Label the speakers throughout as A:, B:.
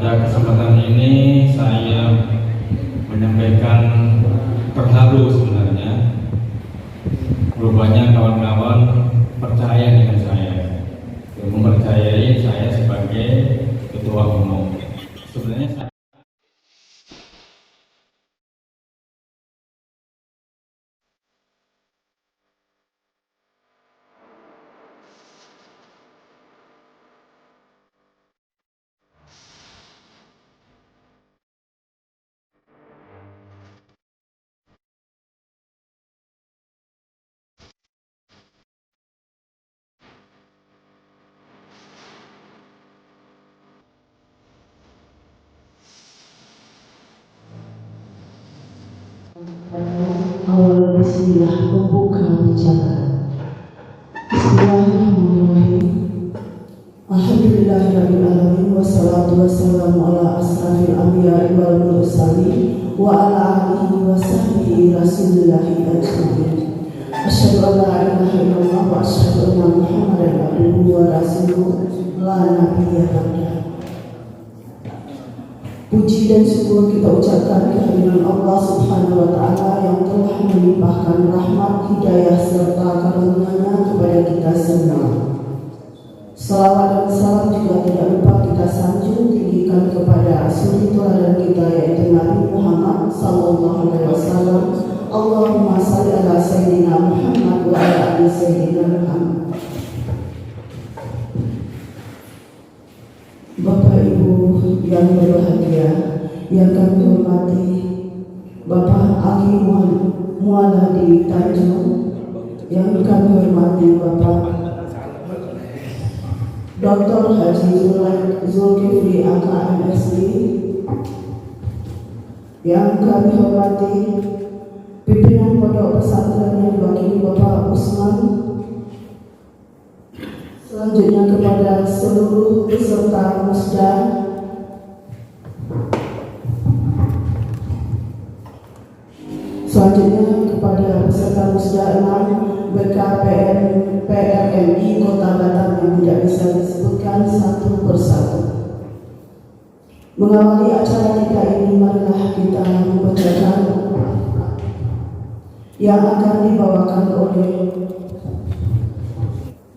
A: Pada kesempatan ini saya menyampaikan terharu sebenarnya. Rupanya kawan-kawan percaya dengan saya, mempercayai saya sebagai ketua umum. Sebenarnya saya
B: awal bismillah membuka bicara. Bismillahirrahmanirrahim. Alhamdulillahirabbil alamin wassalatu wassalamu ala asrafil anbiya'i wal mursalin wa ala alihi wa sahbihi rasulillahi ajmain. Asyhadu an la ilaha illallah wa asyhadu anna Muhammadan abduhu wa rasuluh la nabiyya ba'dah. Puji dan syukur kita ucapkan kehadiran Allah Subhanahu wa Ta'ala yang telah melimpahkan rahmat, hidayah serta karunia-Nya kepada kita semua. Salawat dan salam juga tidak lupa kita sanjung tinggikan kepada suri teladan kita yaitu Nabi Muhammad sallallahu alaihi wasallam. Allahumma shalli ala sayyidina Muhammad wa ala ali sayyidina Muhammad. Bapak Ibu yang berbahagia, yang kami hormati Bapak Ali Mualadi Tanjung, yang kami hormati Bapak Dr. Haji Zulkifli AKMSI, yang kami hormati pimpinan pondok pesantren yang diwakili Bapak Usman. Selanjutnya kepada seluruh peserta musda, kepada peserta musda 6 BKPM PRMI Kota Batam yang tidak bisa disebutkan satu persatu. Mengawali acara kita ini, marilah kita membacakan yang akan dibawakan oleh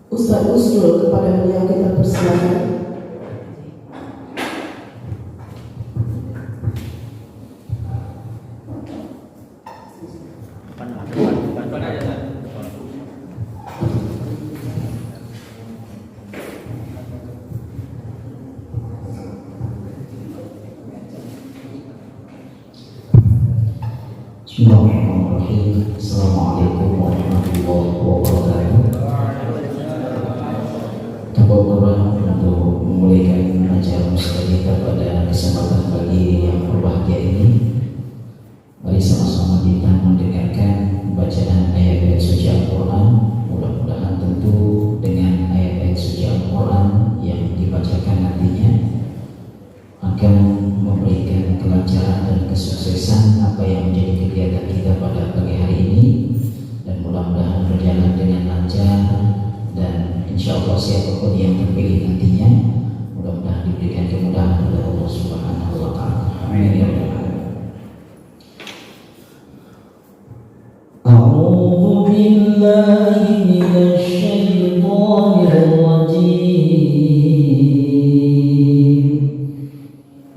B: Ustaz Usdul. Kepada beliau kita persilakan.
C: Bismillahirrahmanirrahim. Assalamualaikum warahmatullahi wabarakatuh. Tabarukallah untuk memulihkan acara musda kita pada kesempatan pagi yang berbahagia ini. Mari sama-sama kita mendengarkan bacaan ayat-ayat suci Al-Quran. Mudah-mudahan tentu dengan ayat-ayat suci Al-Quran yang dibacakan nantinya akan memberikan kelancaran dan kesuksesan apa yang menjadi kegiatan kita pada pagi hari ini, dan mudah-mudahan berjalan dengan lancar, dan insya Allah siapapun yang terpilih nantinya mudah-mudahan diberikan kemudahan oleh Allah Subhanahu wa Ta'ala. Amin ya rabbal alamin. A'udzu billahi minasy syaithanir rajim.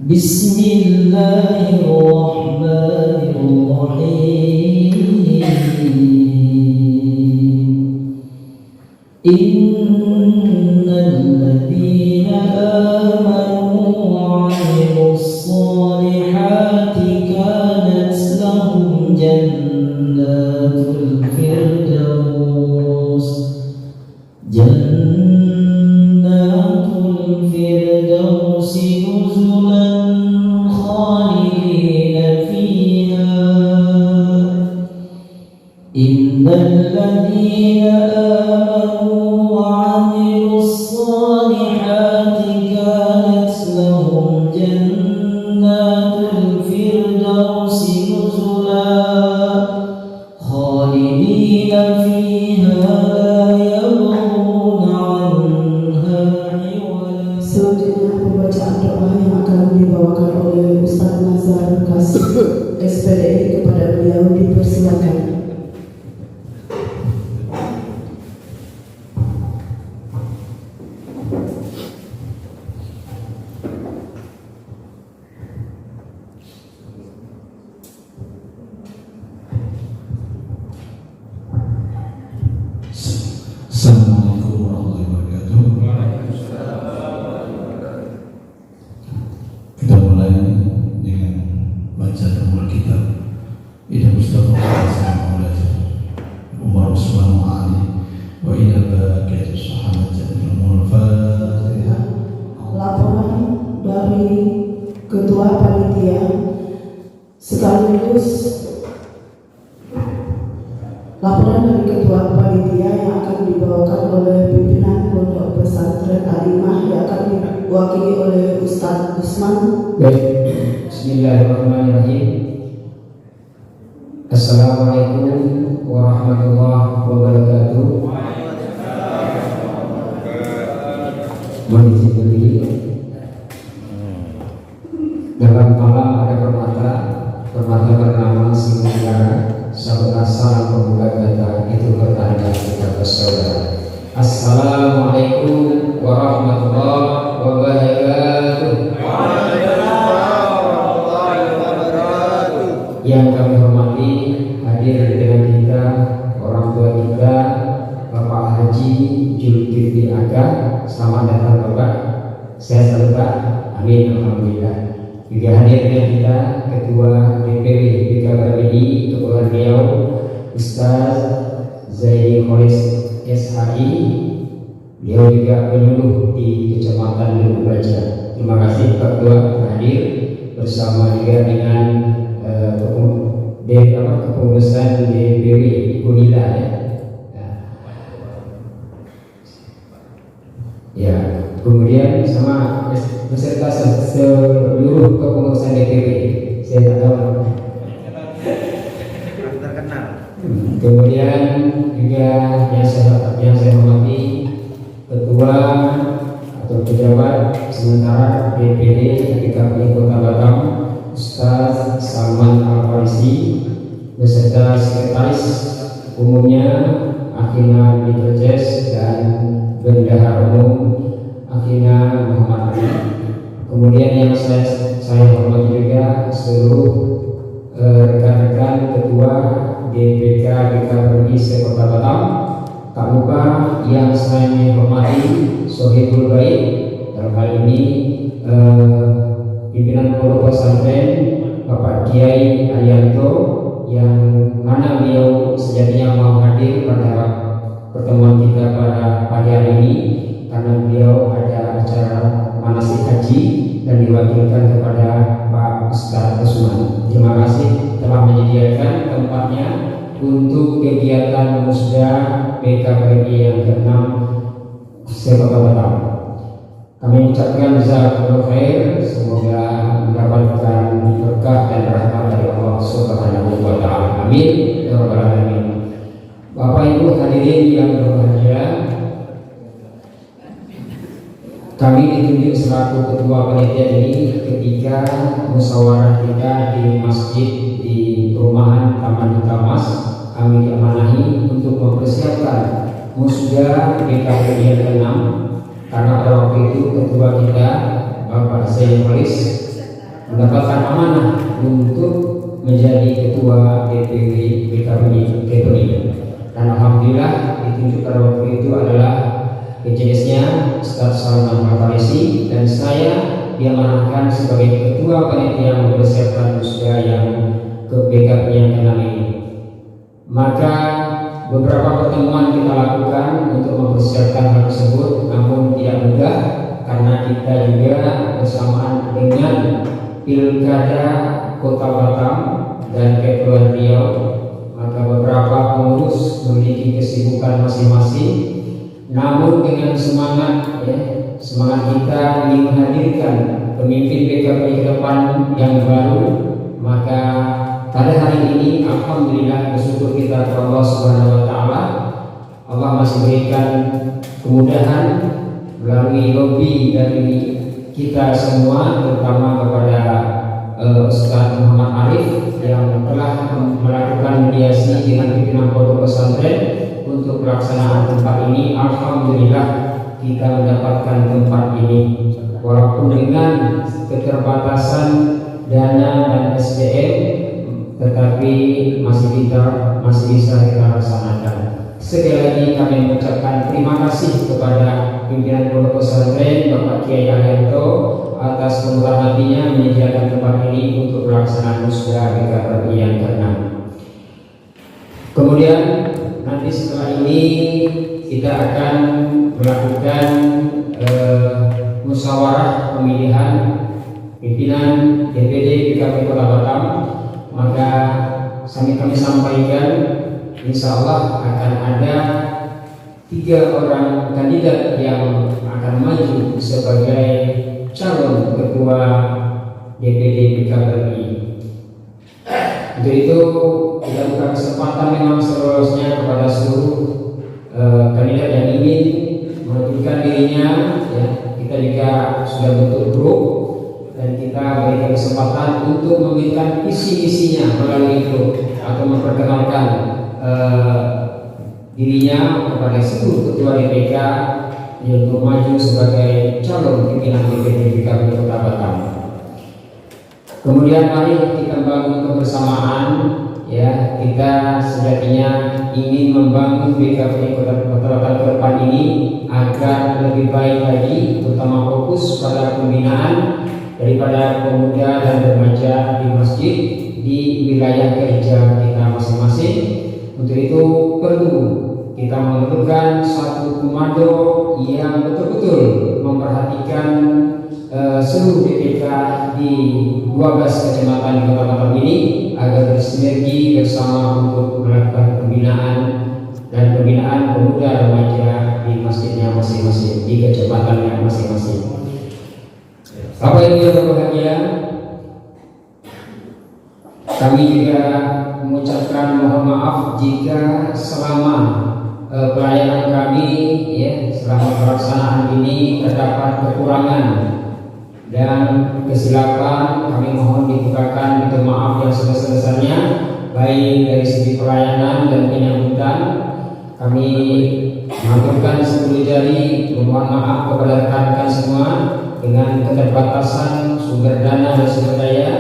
C: Bismillahirrahmanirrahim. Innal ladzina amanu wa 'amilus solihati kanat lahum jannatul firdaus. Jannatul firdaus nuzulan khalidina fiha. Innal ladzina amanu wa 'amilus solihati kanat lahum jannatul firdaus nuzulan khalidina fiha la yabghuna 'anha hiwala.
B: Selanjutnya pembacaan doa yang akan Ketua Panitia, sekaligus laporan dari Ketua Panitia yang akan dibawakan oleh pimpinan Pondok Pesantren Alimah yang akan diwakili oleh Ustadz Usman.
C: Baik, Bismillahirrahmanirrahim. Assalamualaikum warahmatullahi wabarakatuh. Mohon izin berdiri. Dalam malam ada permata bernama Singgara. Sahabat salam pembuka kata itu bertanda kita bersaudara. Assalamualaikum warahmatullahi wabarakatuh. Yang kami hormati, hadir dengan kita orang tua kita, Bapak Haji Zulkifli Aga. Selamat datang Bapak. Sehat selalu Pak. Amin. Alhamdulillah. Juga hadir dengan kita Ketua DPW BKPBI Kepulauan Riau, Ustaz Zaidi Kholis SHI. Beliau juga penyuluh di Kecamatan Lubuk Baja. Terima kasih Pak Ketua hadir bersama juga dengan kepengurusan DPW Unila ya. Kemudian sama beserta seluruh kepengurusan DPW. Saya tak tahu terkenal. Kemudian juga yang saya hormati Ketua atau pejabat sementara DPD DKP Kota Batam, Ustaz Salman Al-Farisi, beserta sekretaris umumnya Akhina Mitrojes dan Bendahara Umum Akhina Muhammad Ali. Kemudian yang saya hormati juga seluruh rekan-rekan ketua DPK BKPBI se-Kota Batam. Tak lupa yang saya hormati Sohibul Baik, dalam hal ini pimpinan Pondok Pesantren Bapak Kiai Arianto, yang mana beliau sejatinya mau hadir pada pertemuan kita pada pagi hari ini karena beliau ada acara manasik haji dan diwakilkan kepada Pak Ustadz Usman. Terima kasih telah menyediakan tempatnya untuk kegiatan musda BKPBI yang ke-6 se-Kota Batam. Kami ucapkan jazakallahu khair, semoga mendapatkan berkah dan rahmat dari Allah Subhanahu wa taala. Amin ya rabbal alamin. Bapak Ibu hadirin yang berbahagia, kami ditunjuk selaku ketua panitia ini ketika musyawarah kita di masjid di perumahan Taman Hutamas. Kami diamanahi untuk mempersiapkan musda BKPBI yang ke-6 karena pada waktu itu ketua kita Bapak Zaidi Kholis mendapatkan amanah untuk menjadi ketua DPW BKPBI. Dan alhamdulillah ditunjuk pada waktu itu adalah PJS-nya Ustaz Salman Al-Farisi, dan saya diamanahkan sebagai ketua panitia mempersiapkan musda yang ke BKPBI yang ke-6 ini. Maka beberapa pertemuan kita lakukan untuk mempersiapkan hal tersebut, namun tidak mudah karena kita juga bersamaan dengan Pilkada Kota Batam dan Kepulauan Riau. Maka beberapa pengurus memiliki kesibukan masing-masing, namun dengan semangat kita ingin menghadirkan pemimpin BKPBI ke depan yang baru, maka pada hari ini alhamdulillah bersyukur kita kepada Allah Subhanahu wa taala. Allah masih berikan kemudahan melalui lobby dari kita semua, terutama kepada Ustaz Muhammad Arif yang telah melakukan mediasi dengan pimpinan Pondok Pesantren untuk pelaksanaan tempat ini. Alhamdulillah kita mendapatkan tempat ini walaupun dengan keterbatasan dana dan SDM, tetapi masih bisa kita laksanakan. Sekali lagi kami mengucapkan terima kasih kepada pimpinan Pondok Pesantren Bapak Kiai Arianto atas kemurahan hatinya menyediakan tempat ini untuk pelaksanaan musda BKPBI yang ke-6. Kemudian nanti setelah ini kita akan melakukan musyawarah pemilihan
D: pimpinan DPD PKB Kota Batam, maka kami sampaikan insya Allah akan ada 3 orang kandidat yang akan maju sebagai calon ketua DPD PKBRI. Untuk itu kita buka kesempatan memang seluruhnya kepada seluruh kandidat yang ingin menunjukkan dirinya, ya. Kita juga sudah bentuk grup dan kita berikan kesempatan untuk memberikan isi-isinya melalui grup atau memperkenalkan dirinya kepada seluruh ketua DPK yang maju sebagai calon pimpinan DPD PKB Kota Batam. Kemudian mari kita bangun kebersamaan, ya. Kita sejatinya ingin membangun PKB Kota Batam ke depan ini agar lebih baik lagi, terutama fokus pada pembinaan daripada pemuda dan remaja di masjid di wilayah kerja kita masing-masing. Untuk itu perlu kita memerlukan satu komando yang betul-betul memperhatikan seluruh DPK di 12 kecamatan di Kota Batam ini agar bersinergi bersama untuk melakukan pembinaan pemuda remaja di masjidnya masing-masing, di kecamatannya masing-masing. Bapak Ibu yang berbahagia, kami juga mengucapkan mohon maaf jika selama pelayanan kami, ya, selama pelaksanaan ini terdapat kekurangan dan kesilapan. Kami mohon dibukakan pintu maaf yang sebesar-besarnya, baik dari segi pelayanan dan penyambutan. Kami mengaturkan 10 jari memohon maaf kepada rekan-rekan semua dengan keterbatasan sumber dana dan sumber daya,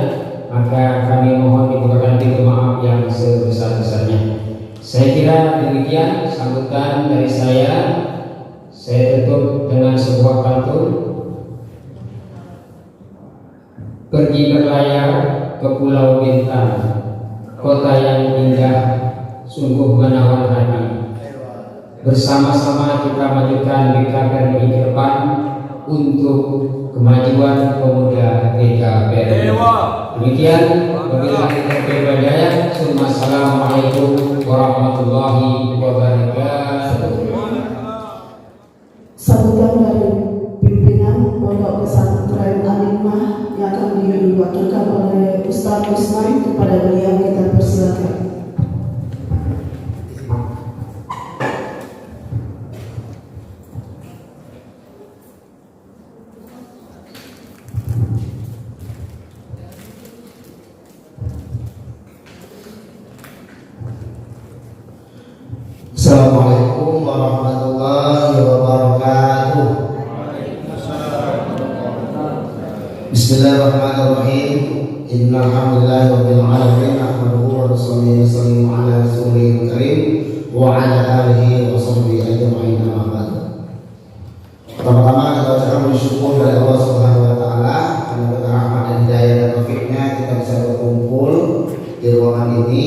D: maka kami mohon dibukakan pintu maaf yang sebesar-besarnya. Saya kira demikian sambutan dari saya. Saya tutup dengan sebuah pantun. Pergi berlayar ke Pulau Bintang, kota yang indah, sungguh menawan hati. Bersama-sama kita majukan PKBRI ke depan untuk kemajuan pemuda PKBRI. Demikian, wabillahi taufiq wal hidayah. Assalamualaikum warahmatullahi wabarakatuh.
B: Sambutan dari pimpinan Pondok Pesantren Alimah yang akan diwakilkan oleh Ustaz Usman, kepada beliau kita persilakan.
E: Assalamualaikum warahmatullahi wabarakatuh. Bismillahirrahmanirrahim. Innal hamdalillahi rabbil alamin, nahmaduhu wa nusalli ala rasulihil karim wa ala alihi wa sahbihi ajma'in. Pertama-tama kita ucapkan bersyukur dari Allah Subhanahu wa taala karena berkah rahmat dan hidayah dan taufiknya kita bisa berkumpul di ruangan ini.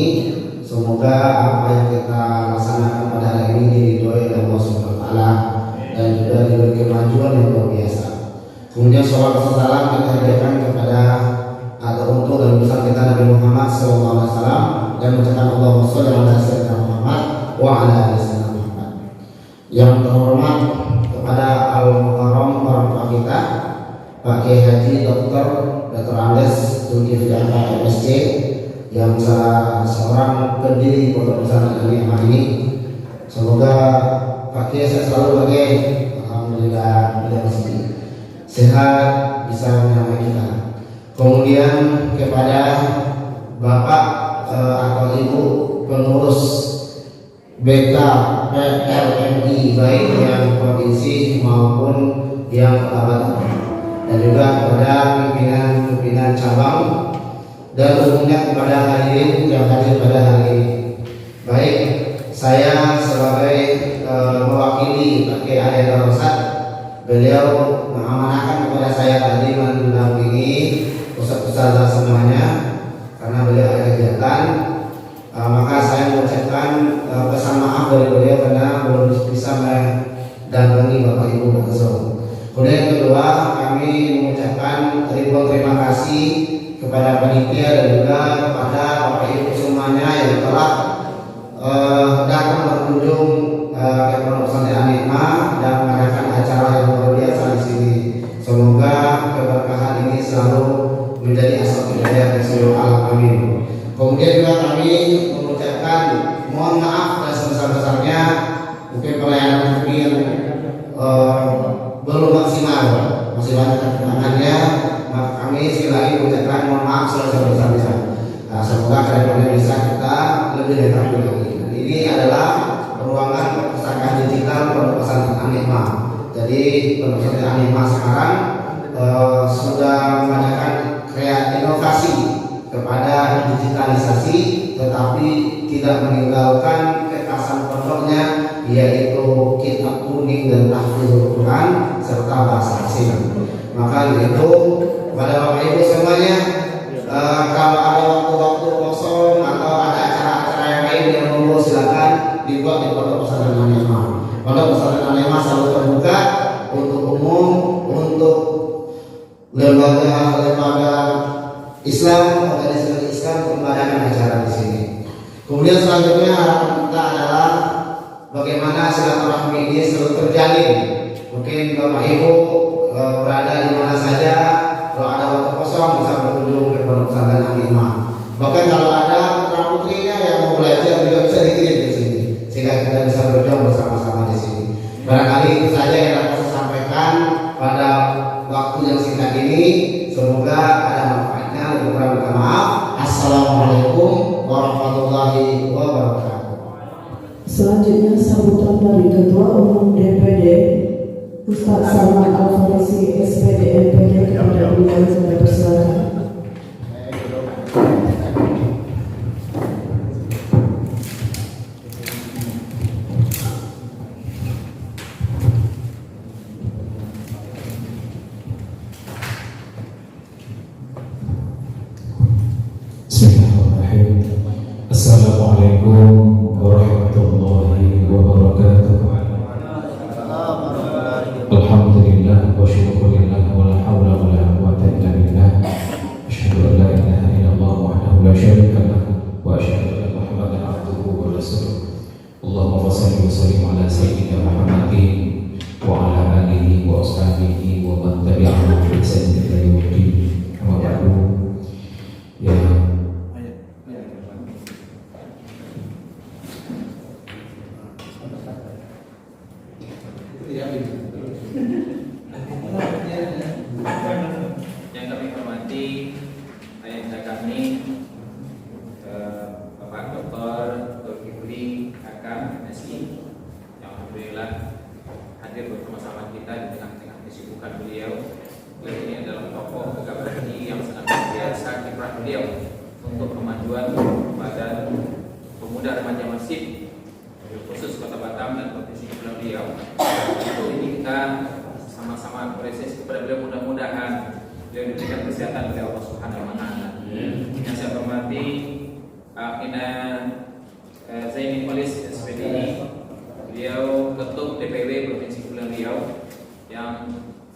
E: Semoga apa yang kita laksanakan pada hari ini diridhoi oleh Allah Subhanahu wa taala dan juga diberi kemajuan yang luar biasa. Kemudian sholawat dan salam kita hadirkan kepada atau untuk dan besar kita Nabi Muhammad SAW dan mengucapkan Allahumma sholli ala sayyidina Muhammad wa ala ali sayyidina Muhammad. Yang terhormat kepada Al-Mukarram orang tua kita Pak Kiai Haji Dr. Andes Zulkifli Anwar MSc, yang salah seorang pendiri Pondok Pesantren Alimah ini. Semoga Pak Kiai selalu bahagia. Alhamdulillah beliau masih sehat, bisa menyamai kita. Kemudian kepada Bapak atau Ibu pengurus BKPRMI baik yang provinsi maupun yang Kota Batam, dan juga kepada pimpinan cabang dan umumnya kepada hadirin yang hadir pada hari ini. Baik, saya sebagai mewakili Pak Kiai Arya Rosad, beliau mengamanahkan kepada saya tadi mendampingi ustaz-ustazah semuanya karena beliau ada kegiatan. Maka saya mengucapkan pesan maaf dari beliau karena belum bisa mendampingi Bapak Ibu langsung. Kemudian yang kedua, kami mengucapkan ribuan terima kasih kasih kepada panitia dan juga kepada Bapak Ibu semuanya yang telah datang berkunjung ke Pondok Pesantren An-Nikmah dan mengadakan acara yang luar biasa di sini. Semoga keberkahan ini selalu menjadi asal hidayah dari seluruh alam. Amin. Kemudian juga kami mengucapkan mohon maaf dan sebesar-besarnya mungkin pelayanan kami yang belum maksimal, masih banyak kekurangannya. Maka kami sekali lagi mengucapkan mohon maaf sebesar-besarnya. Semoga kedepannya bisa kita lebih lengkap lagi. Ini adalah ruangan perpustakaan digital Pondok Pesantren An-Nikmah. Jadi Pondok Pesantren An-Nikmah sekarang sudah mengadakan inovasi kepada digitalisasi, tetapi tidak meninggalkan kekhasan pondoknya, yaitu kitab kuning dan tahfidzul Quran serta bahasa asing. Maka itu pada Bapak Ibu semuanya, kalau ada waktu-waktu kosong atau ada acara-acara yang lain yang monggo silakan dibuat di Pondok Pesantren An-Nikmah. Pondok Pesantren An-Nikmah selalu terbuka untuk umum, untuk lembaga Islam, organisasi Islam untuk mengadakan acara di sini. Kemudian selanjutnya harapan kita adalah bagaimana silaturahmi ini selalu terjalin. Mungkin Bapak Ibu berada di mana saja, kalau ada waktu kosong bisa berkunjung ke Pondok Pesantren An-Nikmah. Bahkan kalau ada putra putrinya yang mau belajar juga bisa dikirim di sini, sehingga kita bisa berjuang bersama-sama di sini. Barangkali itu saja yang dapat saya sampaikan pada waktu yang singkat ini. Semoga ada manfaatnya. Lebih kurang minta maaf. Assalamualaikum warahmatullahi wabarakatuh.
B: Selanjutnya sambutan dari Ketua Umum DPD Ustaz Salman Al-Farisi SPD MPD kepada beliau sudah bersilakan.
C: Assalamualaikum warahmatullahi wabarakatuh. Alhamdulillah wa syukurillah wa la hawla wa la quwwata illa billah. Asyhadu an la ilaha illallah wahdahu la syarika lah wa asyhadu anna Muhammadan abduhu wa rasuluh. Allahumma shalli wa sallim ala sayyidina Muhammadin wa ala alihi wa ashabihi wa man tabi'ahum bi ihsan ila yaumil din. Amma ba'du. Ya
F: yang kami hormati ayahanda kami Bapak Dr. Zulkifli Hakam MSI yang alhamdulillah hadir bersama-sama kita di tengah-tengah kesibukan beliau. Beliau ini adalah tokoh pegawai yang sangat luar biasa kiprah beliau untuk kemajuan pada pemuda remaja Masjid khusus Kota Batam dan Provinsi Kepulauan Riau. Untuk ini kita sama-sama apresiasi kepada beliau, mudah-mudahan beliau diberikan kesehatan oleh Allah Subhanahu wa taala. Yang saya hormati Akhina Zaini Polis SPD, beliau ketum DPW Provinsi Kepulauan Riau yang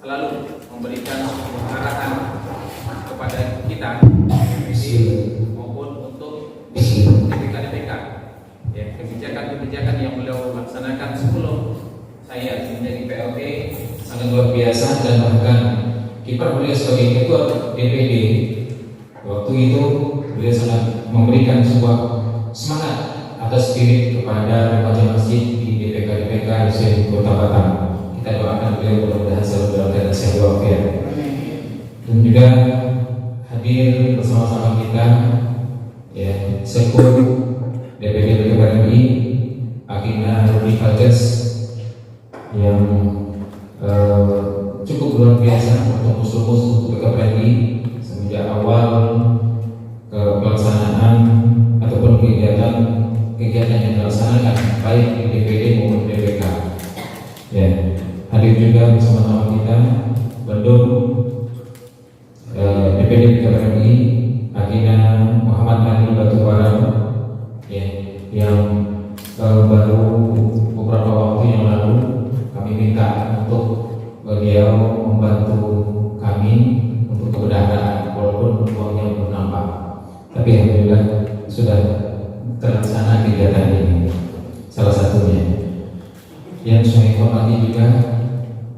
F: selalu memberikan arahan kepada kita maupun untuk DPK ya, kebijakan-kebijakan yang beliau laksanakan sebelum saya menjadi PLT
C: sangat luar biasa, dan bahkan kiprah beliau sebagai ketua DPD waktu itu beliau sangat memberikan sebuah semangat atas spirit kepada remaja masjid di DPK di Kota Batam. Kita doakan beliau mudah-mudahan selalu dalam keadaan sehat walafiat. Dan juga hadir bersama-sama kita ya Sekur DPD PKRI Akhina Rudi Fajes yang cukup luar biasa untuk musuh-musuh untuk PKRI semenjak awal pelaksanaan ataupun kegiatan yang dilaksanakan baik di DPD maupun DPK. Ya, hadir juga bersama-sama kita Bendum DPD PKRI Akhina Muhammad Ali Batubara ya, yang baru beberapa waktu yang lalu kami minta untuk beliau membantu kami untuk kebenaran, walaupun tapi alhamdulillah sudah terlaksana kegiatan ini. Salah satunya yang saya hormati juga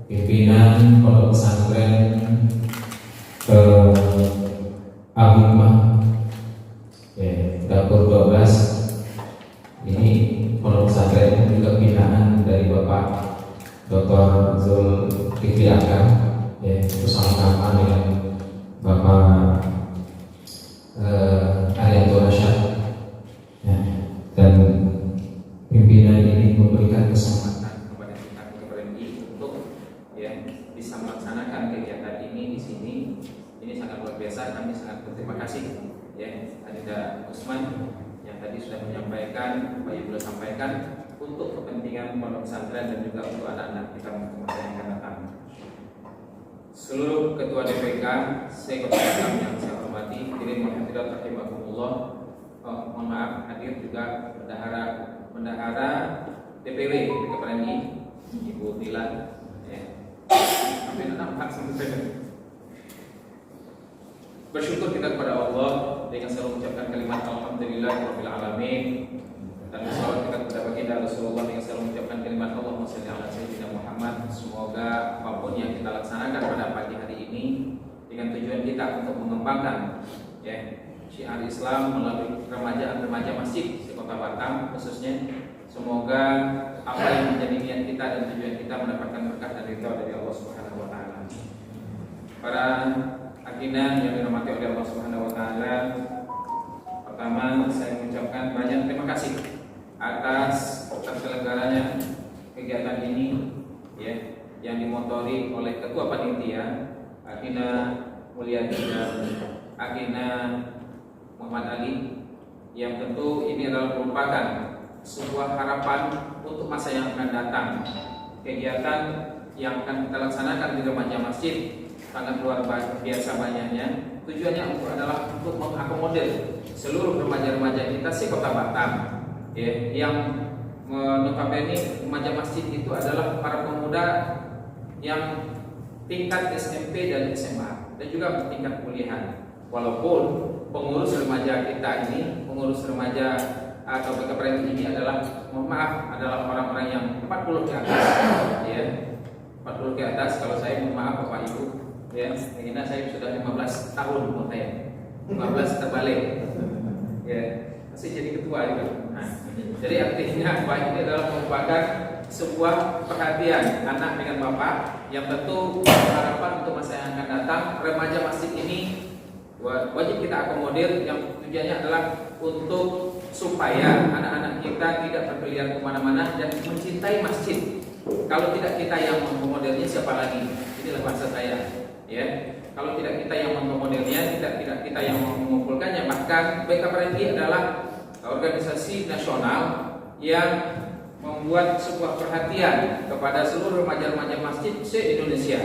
C: pimpinan pondok pesantren Al-Hikmah Dapur 12. Ini pondok pesantren ini juga binaan dari Bapak Dr. Zulkifli Akar, bersama-sama dengan Bapak Arianto Rasyad, dan pimpinan ini memberikan kesempatan
F: kepada kita KPRMI untuk bisa melaksanakan kegiatan ini di sini. Ini sangat luar biasa. Kami sangat berterima kasih Adinda Usman yang tadi sudah menyampaikan apa yang beliau sampaikan untuk kepentingan pondok pesantren dan juga untuk anak-anak kita masa yang akan datang. Seluruh ketua DPK, sekota yang saya hormati, hadirin hadirat rahimakumullah. Mohon maaf hadir juga bendahara DPW KPRMI Ibu Dilan. Bersyukur kita kepada Allah dengan selalu mengucapkan kalimat alhamdulillahirabbil alamin, dan salawat kita kepada baginda Rasulullah dengan selalu mengucapkan kalimat Allahumma shalli ala sayyidina Muhammad. Semoga apapun yang kita laksanakan pada pagi hari ini dengan tujuan kita untuk mengembangkan syiar Islam melalui remaja masjid di Kota Batam khususnya, semoga apa yang menjadi niat kita dan tujuan kita mendapatkan berkah dan ridha dari Allah Subhanahu wa taala. Para hadirin yang dirahmati oleh Allah Subhanahu wa taala, pertama saya mengucapkan banyak terima kasih atas terselenggaranya kegiatan ini yang dimotori oleh Ketua Panitia Akina Mulyadi dan Akina Muhammad Ali, yang tentu ini adalah merupakan sebuah harapan untuk masa yang akan datang. Kegiatan yang akan kita laksanakan di remaja masjid sangat luar biasa banyaknya. Tujuannya adalah untuk mengakomodir seluruh remaja-remaja kita di Kota Batam, yang notabene remaja masjid itu adalah para pemuda yang tingkat SMP dan SMA dan juga tingkat kuliahan. Walaupun pengurus remaja kita ini, pengurus remaja atau KPRMI ini adalah, mohon maaf, adalah orang-orang yang 40 ke atas, 40 ke atas. Kalau saya mohon maaf Bapak Ibu, karena saya sudah 15 tahun umur saya, 15 terbalik, masih jadi ketua juga. Jadi artinya apa, ini adalah merupakan sebuah perhatian anak dengan bapak yang tentu harapan untuk masa yang akan datang. Remaja masjid ini wajib kita akomodir, yang tujuannya adalah untuk supaya anak-anak kita tidak berkeliaran kemana-mana dan mencintai masjid. Kalau tidak kita yang mengakomodirnya, siapa lagi? Inilah bahasa saya. Kalau tidak kita yang mengakomodirnya, tidak kita yang mengumpulkannya. Bahkan KPRMI adalah organisasi nasional yang membuat sebuah perhatian kepada seluruh remaja-remaja masjid se-Indonesia.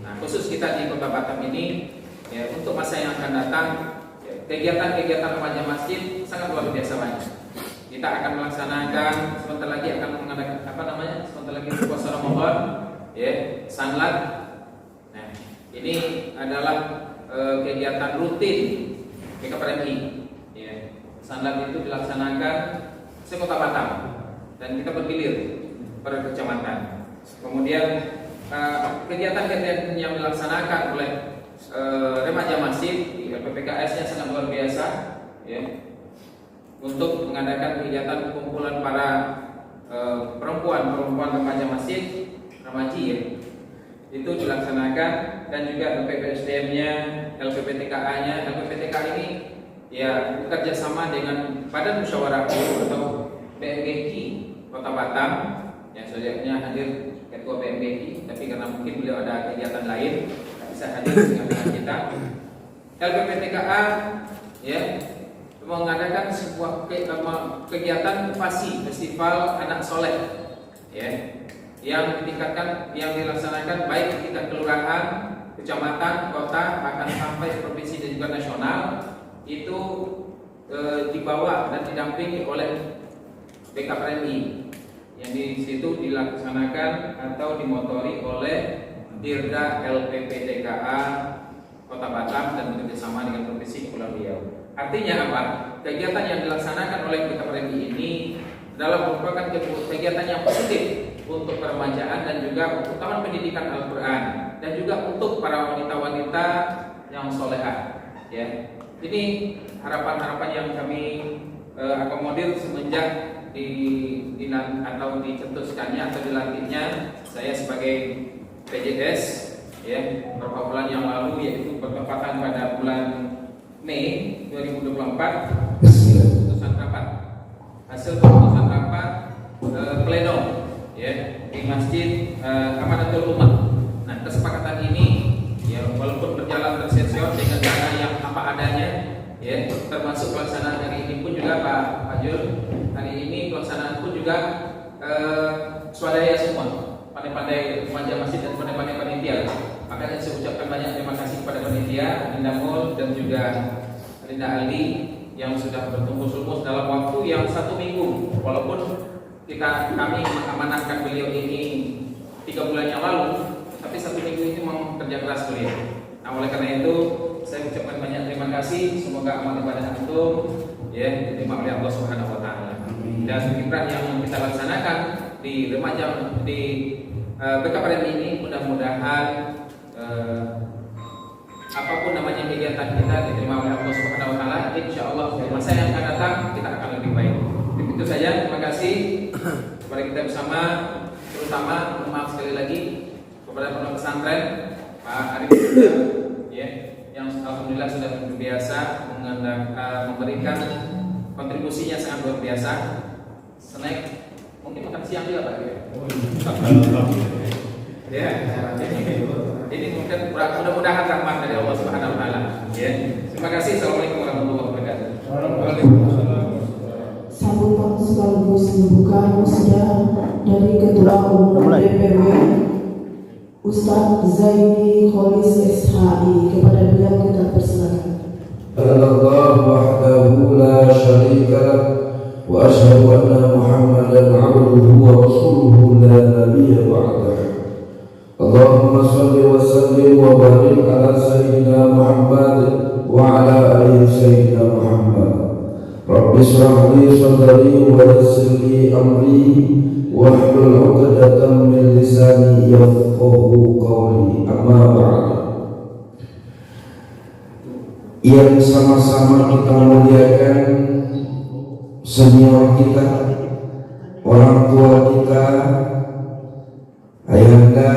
F: Nah, khusus kita di Kota Batam ini, untuk masa yang akan datang, kegiatan-kegiatan remaja masjid sangat luar biasa banyak. Kita akan melaksanakan sebentar lagi akan mengadakan sebentar lagi puasa Ramadan, sanlat. Nah, ini adalah kegiatan rutin KPRMI. Sanlat itu dilaksanakan se-Kota Batam dan kita bergilir pada kecamatan. Kemudian kegiatan-kegiatan yang dilaksanakan oleh remaja masjid, PPKS-nya sangat luar biasa, untuk mengadakan kegiatan kumpulan para perempuan remaja masjid, remaji, itu dilaksanakan, dan juga LPPSDM-nya, LPPTKA-nya. LPPTK ini bekerja sama dengan Badan Musyawarah atau BMGI Kota Batam, yang sejatinya hadir Ketua BMGI, tapi karena mungkin beliau ada kegiatan lain tidak bisa hadir dengan kita. LPPTKA mengadakan sebuah kegiatan festival anak soleh, yang ditingkatkan, yang dilaksanakan baik di tingkat kelurahan, kecamatan, kota, bahkan sampai provinsi dan juga nasional. Itu dibawa dan didampingi oleh BKPRMI, yang di situ dilaksanakan atau dimotori oleh Dirda LPPTKA Kota Batam dan bekerjasama dengan Provinsi Kepulauan Riau. Artinya apa? Kegiatan yang dilaksanakan oleh BKPRMI ini adalah merupakan kegiatan yang positif untuk peremajaan dan juga untuk Taman Pendidikan Al-Quran dan juga untuk para wanita-wanita yang solehah. Ya, ini harapan-harapan yang kami akomodir semenjak atau dicetuskannya atau dilantiknya saya sebagai PJS ya beberapa bulan yang lalu, yaitu bertepatan pada bulan Mei 2024. Keputusan rapat, hasil keputusan rapat pleno ya di Masjid Amanatul Ummah. Nah, kesepakatan ini ya walaupun berjalan tersier-sier dengan cara yang apa adanya ya, termasuk pelaksanaan hari ini pun juga Pak Jul, hari ini pelaksanaan pun juga swadaya semua, pandai-pandai remaja masjid dan pandai-pandai panitia. Makanya saya ucapkan banyak terima kasih kepada panitia Linda Mul dan juga Linda Ali yang sudah bertumbuh-tumbuh dalam waktu yang 1 minggu. Walaupun kami mengamanahkan beliau ini 3 bulan yang lalu, tapi 1 minggu ini memang kerja keras beliau. Nah, oleh karena itu saya ucapkan banyak terima kasih. Semoga amal ibadah antum ya diterima oleh Allah Subhanahu wa taala. Dan kiprah yang kita laksanakan di remaja di BKPRMI ini mudah-mudahan apapun namanya kegiatan kita diterima oleh Allah Subhanahu wa taala. Insyaallah di masa yang akan datang kita akan lebih baik. Itu saja, terima kasih kepada kita bersama, terutama maaf sekali lagi kepada pondok pesantren Pak Arif ya, yang alhamdulillah sudah terbiasa memberikan kontribusinya sangat luar biasa. Snack mungkin makan siang juga Pak ya. Ini mungkin mudah-mudahan rahmat dari Allah Subhanahu wa taala ya. Terima kasih. Assalamualaikum warahmatullahi wabarakatuh.
B: Sambutan sekaligus membuka musda dari Ketua Umum DPW Ustadz Zaini Kholis SHI. Kepada beliau kita persilakan.
G: Allah wahdahu la syarika lah wa asyhadu anna Muhammadan abduhu wa rasuluhu la nabiyya ba'dah. Allahumma salli wa sallim wa barik ala sayyidina Muhammad wa ala ali sayyidina Muhammad. Rabbi shrah li sadri wa yassir li amri wahlul 'uqdatam min lisani yafqahu qawli. Amma ba'd. Yang sama-sama kita muliakan senior kita, orang tua kita, Ayahanda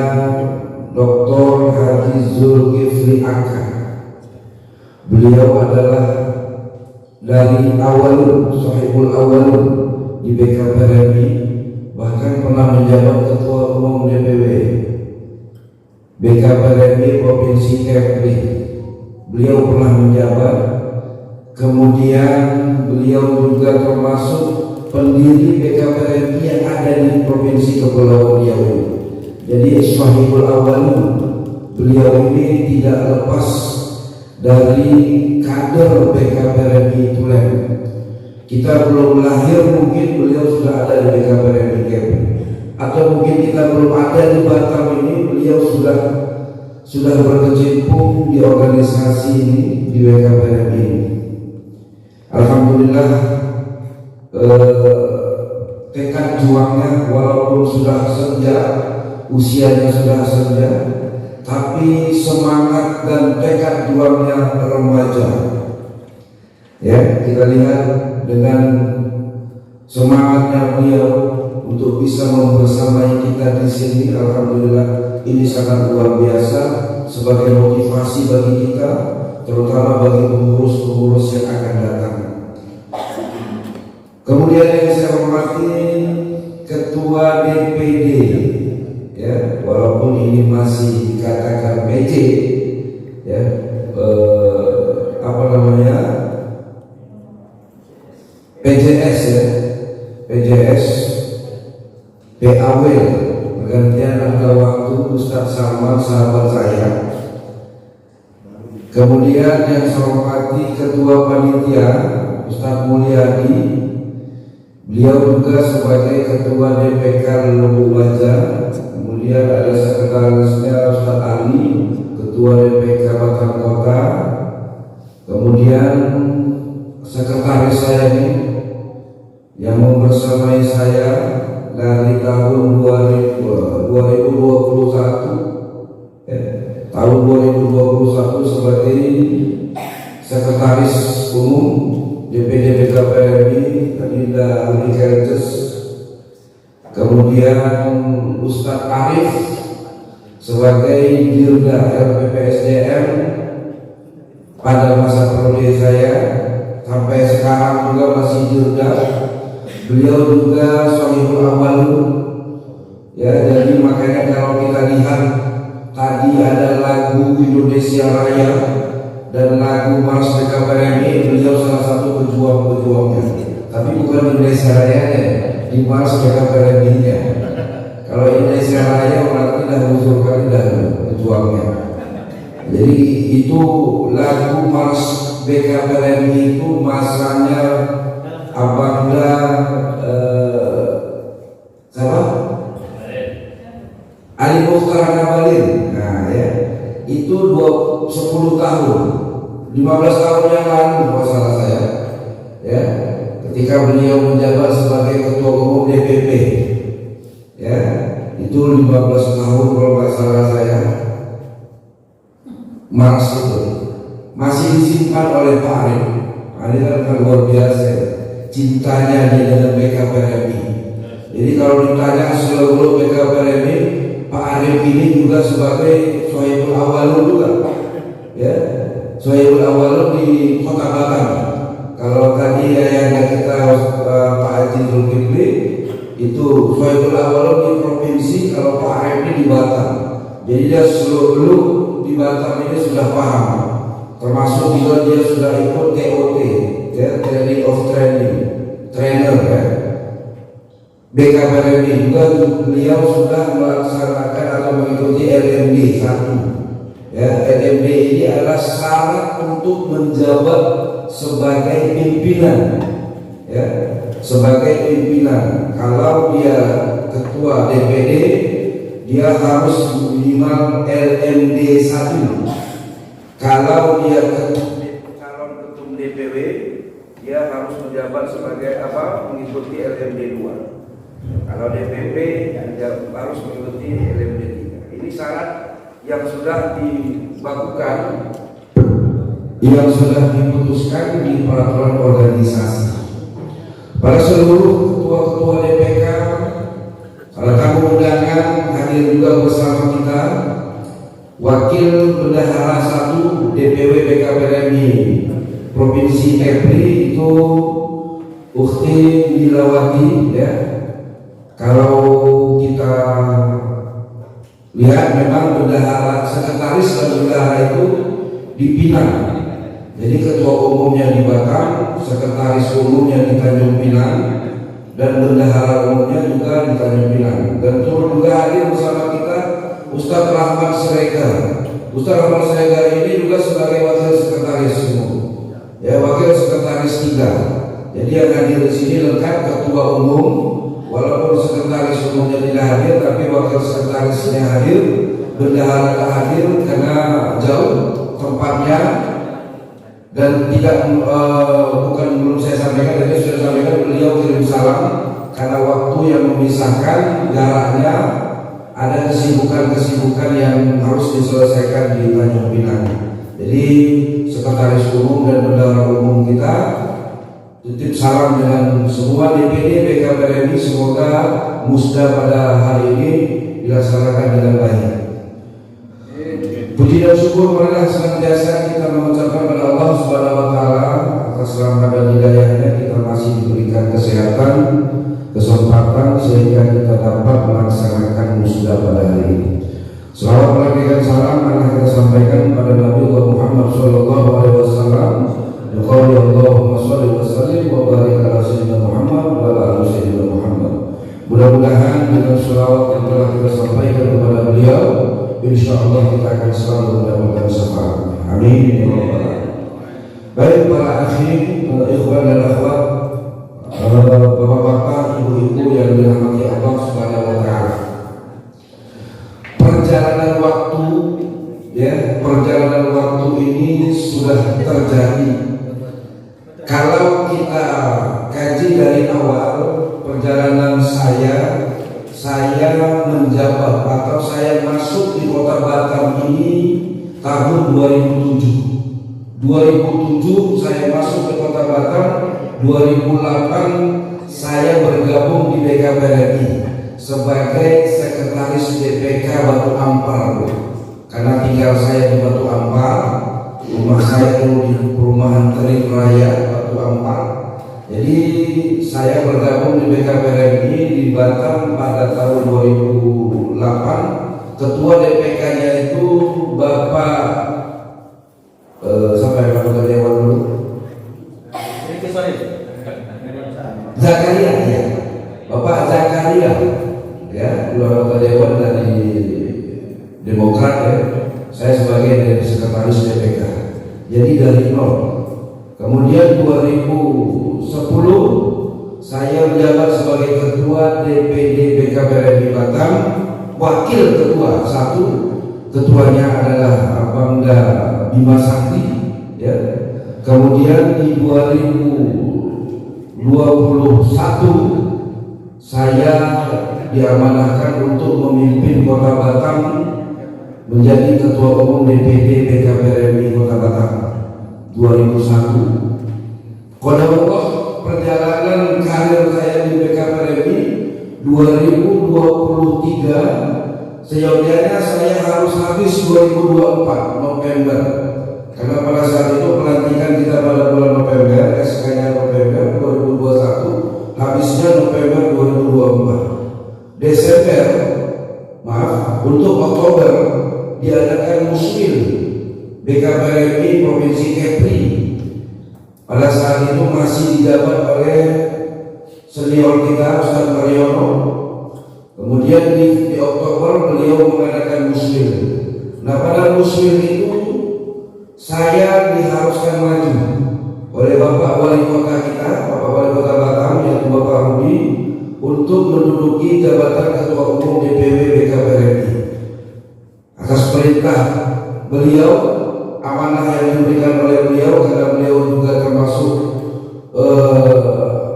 G: Dr. Haji Zulkifli Aka. Beliau adalah dari awal sahibul awal di BKPRMI, bahkan pernah menjabat ketua umum DPW BKPRMI Provinsi Kepri. Beliau pernah menjabat, kemudian beliau juga termasuk pendiri BKPRMI yang ada di Provinsi Kepulauan Riau. Jadi sahibul awal, beliau ini tidak lepas dari kader BKPRMI Tulen. Kita belum lahir mungkin beliau sudah ada di BKPRMI Kepri, atau mungkin kita belum ada di Batam ini beliau sudah berkecimpung di organisasi ini, di BKPRMI ini. Alhamdulillah tekad juangnya walaupun sudah senja, usianya sudah senja, tapi semangat dan tekad juangnya remaja. Ya, kita lihat dengan semangatnya beliau untuk bisa membersamai kita di sini. Alhamdulillah, ini sangat luar biasa sebagai motivasi bagi kita, terutama bagi pengurus-pengurus yang akan datang. Kemudian yang saya hormati Ketua DPD, ya, walaupun ini masih dikatakan PJ, ya, PJS ya, PJS PAW, pergantian antar waktu Ustadz Salman sahabat saya. Kemudian yang saya hormati Ketua Panitia Ustadz Mulyadi, beliau juga sebagai Ketua DPK Lubu Baja. Kemudian ada sekretarisnya Ustadz Ali, Ketua DPK Batam Kota. Kemudian sekretaris saya ini yang membersamai saya dari tahun 2021 sebagai sekretaris umum DPD BKPRMI Adinda Alikertes. Kemudian Ustadz Arif sebagai Dirda LPPSDM pada masa periode saya sampai sekarang juga masih Dirda. Beliau juga Sohibul Awalun, ya, jadi makanya kalau kita lihat tadi ada lagu Indonesia Raya dan lagu Mars BKPRMI, beliau salah satu pejuang-pejuangnya. Tapi bukan Indonesia Raya ya, di Mars BKPRMI-nya. Kalau Indonesia Raya berarti dah usul kali dah pejuangnya. Jadi itu lagu Mars BKPRMI itu masanya Abangda siapa? Ali Mukhtar Ngabalin. Nah ya, itu 10 tahun 15 tahun yang lalu kalau salah saya, ya, ketika beliau menjabat sebagai ketua umum DPP, ya, itu 15 tahun kalau nggak salah saya. Mars itu masih disimpan oleh Pak Arif. Arif kan luar biasa cintanya dia dengan BKPRMI. Jadi kalau ditanya seluruh BKPRMI, Pak Arif ini juga sebagai Sohibul Awalun juga, ya, Sohibul Awalun di Kota Batam. Kalau tadi yang kita Pak Haji Zulkifli itu Sohibul Awalun di provinsi, kalau Pak Arif ini di Batam. Jadi dia seluruh di Batam ini sudah paham, termasuk juga dia sudah ikut TOT, ya, Training of Trainer, ya. BKPRMI juga beliau sudah melaksanakan atau mengikuti LMD 1. Ya, LMD ini adalah syarat untuk menjabat sebagai pimpinan, ya, sebagai pimpinan. Kalau dia ketua DPD, dia harus minimal LMD 1. Kalau dia calon ketum DPW, dia harus menjabat sebagai apa? Mengikuti LMD 2. Kalau DPP harus mengikuti LMD 3. Ini syarat yang sudah dibakukan, yang sudah diputuskan di peraturan organisasi. Pada seluruh ketua-ketua DPK, para tamu undangan hadir juga bersama kita. Wakil Bendahara 1 DPW BKPRMI Provinsi Kepri itu Ukhti Milawati, ya. Kalau kita lihat memang bendahara, sekretaris dan bendahara itu dipinang. Jadi ketua umumnya di Batam, sekretaris umumnya di Tanjung Pinang, dan bendahara umumnya juga di Tanjung Pinang. Dan turut juga hadir bersama kita Ustadz Rahmat Siregar. Ustadz Rahmat Siregar ini juga sebagai wakil sekretaris umum, ya, wakil sekretaris 3. Jadi yang hadir di sini lengkap ketua umum, walaupun sekretaris umumnya tidak hadir, tapi wakil sekretarisnya hadir, bendahara tak hadir karena jauh tempatnya. Dan tidak bukan belum saya sampaikan, tadi sudah sampaikan, beliau kirim salam karena waktu yang memisahkan jaraknya, ada kesibukan-kesibukan yang harus diselesaikan di Tanjung Pinang. Jadi sekretaris umum dan bendahara umum kita titip salam dengan semua DPD BKPRMI, semoga musda pada hari ini dilaksanakan dengan baik. Puji dan syukur marilah senantiasa kita mengucapkan kepada Allah Subhanahu wa taala atas rahmat dan hidayahnya kita masih diberikan kesehatan, kesempatan sehingga kita dapat melaksanakan musda pada hari ini. Selawat dan salam marilah kita sampaikan pada Nabi Muhammad sallallahu alaihi wasallam. Yaqulu Allahumma shalli wa sallim wa barik ala sayyidina Muhammad wa ala ali sayyidina Muhammad. Mudah-mudahan dengan selawat yang telah kita sampaikan kepada beliau, insyaallah kita akan selalu mendapatkan syafaat. Amin ya rabbal alamin. Baik para akhi, ikhwan dan akhwat, bapak-bapak, ibu-ibu yang dirahmati Allah Subhanahu wa taala. Perjalanan waktu, ya, perjalanan waktu ini sudah terjadi 2008 saya bergabung di BKPRI sebagai sekretaris DPK Batu Ampar, karena tinggal saya di Batu Ampar, rumah saya dulu di perumahan Terik Raya Batu Ampar. Jadi saya bergabung di BKPRI di Batam pada tahun 2008. Ketua DPK-nya itu Bapak sampai Bapak Dewan dulu. Zakaria, ya. Bapak Zakaria, ya, Bapak Dewan dari Demokrat, ya. Saya sebagai sekretaris DPK. Jadi dari nol. Kemudian 2010 saya menjabat sebagai ketua DPD BKPRI Batam, wakil ketua satu, ketuanya adalah Bangga Bima Sakti, ya. Kemudian di 2021 saya diamanahkan untuk memimpin Kota Batam menjadi ketua umum DPD BKPRI Kota Batam 2001. Qadar Allah, perjalanan karir saya di BKPRI 2023 seyogyanya saya harus habis 2024 November, karena pada saat itu pelantikan kita pada bulan November, SK-nya November 2021, habisnya November 2024. Desember, maaf, untuk Oktober diadakan Muslim BKPRI Provinsi Kepri. Pada saat itu masih dijabat oleh senior kita Ustaz Mariono. Kemudian di Oktober beliau mengadakan Muslim. Nah, pada Muslim itu saya diharuskan maju oleh Bapak Wali Kota kita, Bapak Wali Kota Batam, yaitu Bapak Rudi, untuk menduduki jabatan Ketua Umum DPW BKPRI. Atas perintah beliau, amanah yang diberikan oleh beliau, karena beliau juga termasuk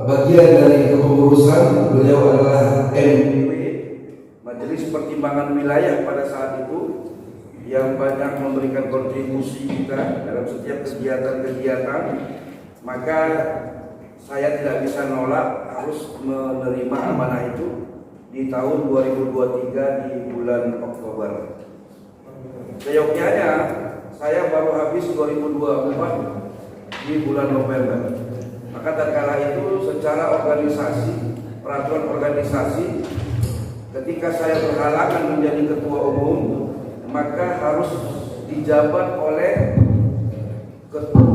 G: bagian dari kepengurusan, beliau adalah MPW, Majelis Pertimbangan Wilayah pada saat itu, yang banyak memberikan kontribusi kita dalam setiap kegiatan-kegiatan. Maka saya tidak bisa nolak, harus menerima amanah itu di tahun 2023 di bulan Oktober. Seyogyanya saya baru habis 2024 di bulan November. Maka tatkala itu secara organisasi, peraturan organisasi, ketika saya berhalangan menjadi ketua umum, maka harus dijabat oleh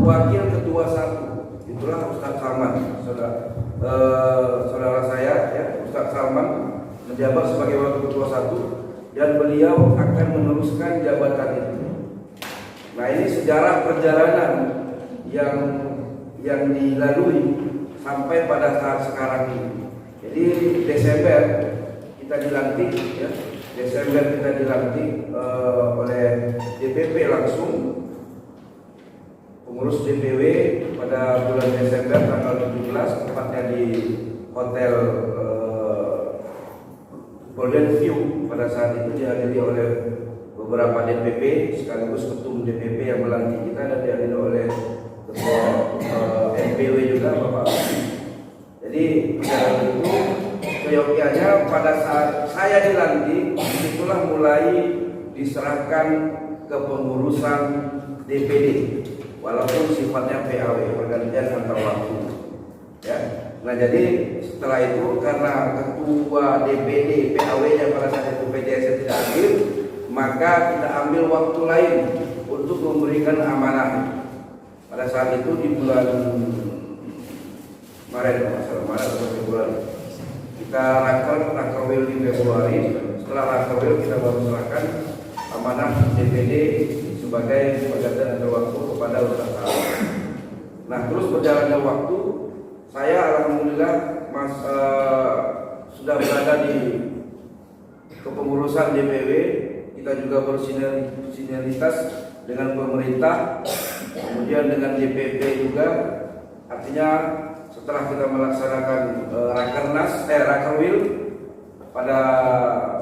G: wakil ketua satu. Itulah Ustaz Salman, saudara saya, ya, Ustaz Salman menjabat sebagai wakil ketua satu, dan beliau akan meneruskan jabatan itu. Nah, ini sejarah perjalanan yang dilalui sampai pada saat sekarang ini. Jadi Desember kita dilantik, ya. Desember kita dilantik oleh DPP langsung, pengurus DPW pada bulan Desember tanggal 17, tepatnya di Hotel Golden View. Pada saat itu dihadiri oleh beberapa DPP sekaligus ketum DPP yang melantik kita, dan dihadiri oleh ketua NPW juga Bapak. Jadi pada itu seyogyanya pada saat saya dilantik, itulah mulai diserahkan kepengurusan DPD, walaupun sifatnya PAW, pergantian antar waktu, ya. Nah, jadi setelah itu karena ketua DPD PAW-nya pada saat itu PJS tidak hadir, maka kita ambil waktu lain untuk memberikan amanah. Pada saat itu di bulan Maret atau Februari kita rakerwil di Februari. Setelah rakerwil kita baru serahkan amanah DPD sebagai pergantian antar waktu kepada Ustaz Salman. Nah, terus berjalannya waktu, saya alhamdulillah sudah berada di kepengurusan DPW. Kita juga bersinergitas dengan pemerintah, kemudian dengan DPP juga. Artinya setelah kita melaksanakan rakerwil pada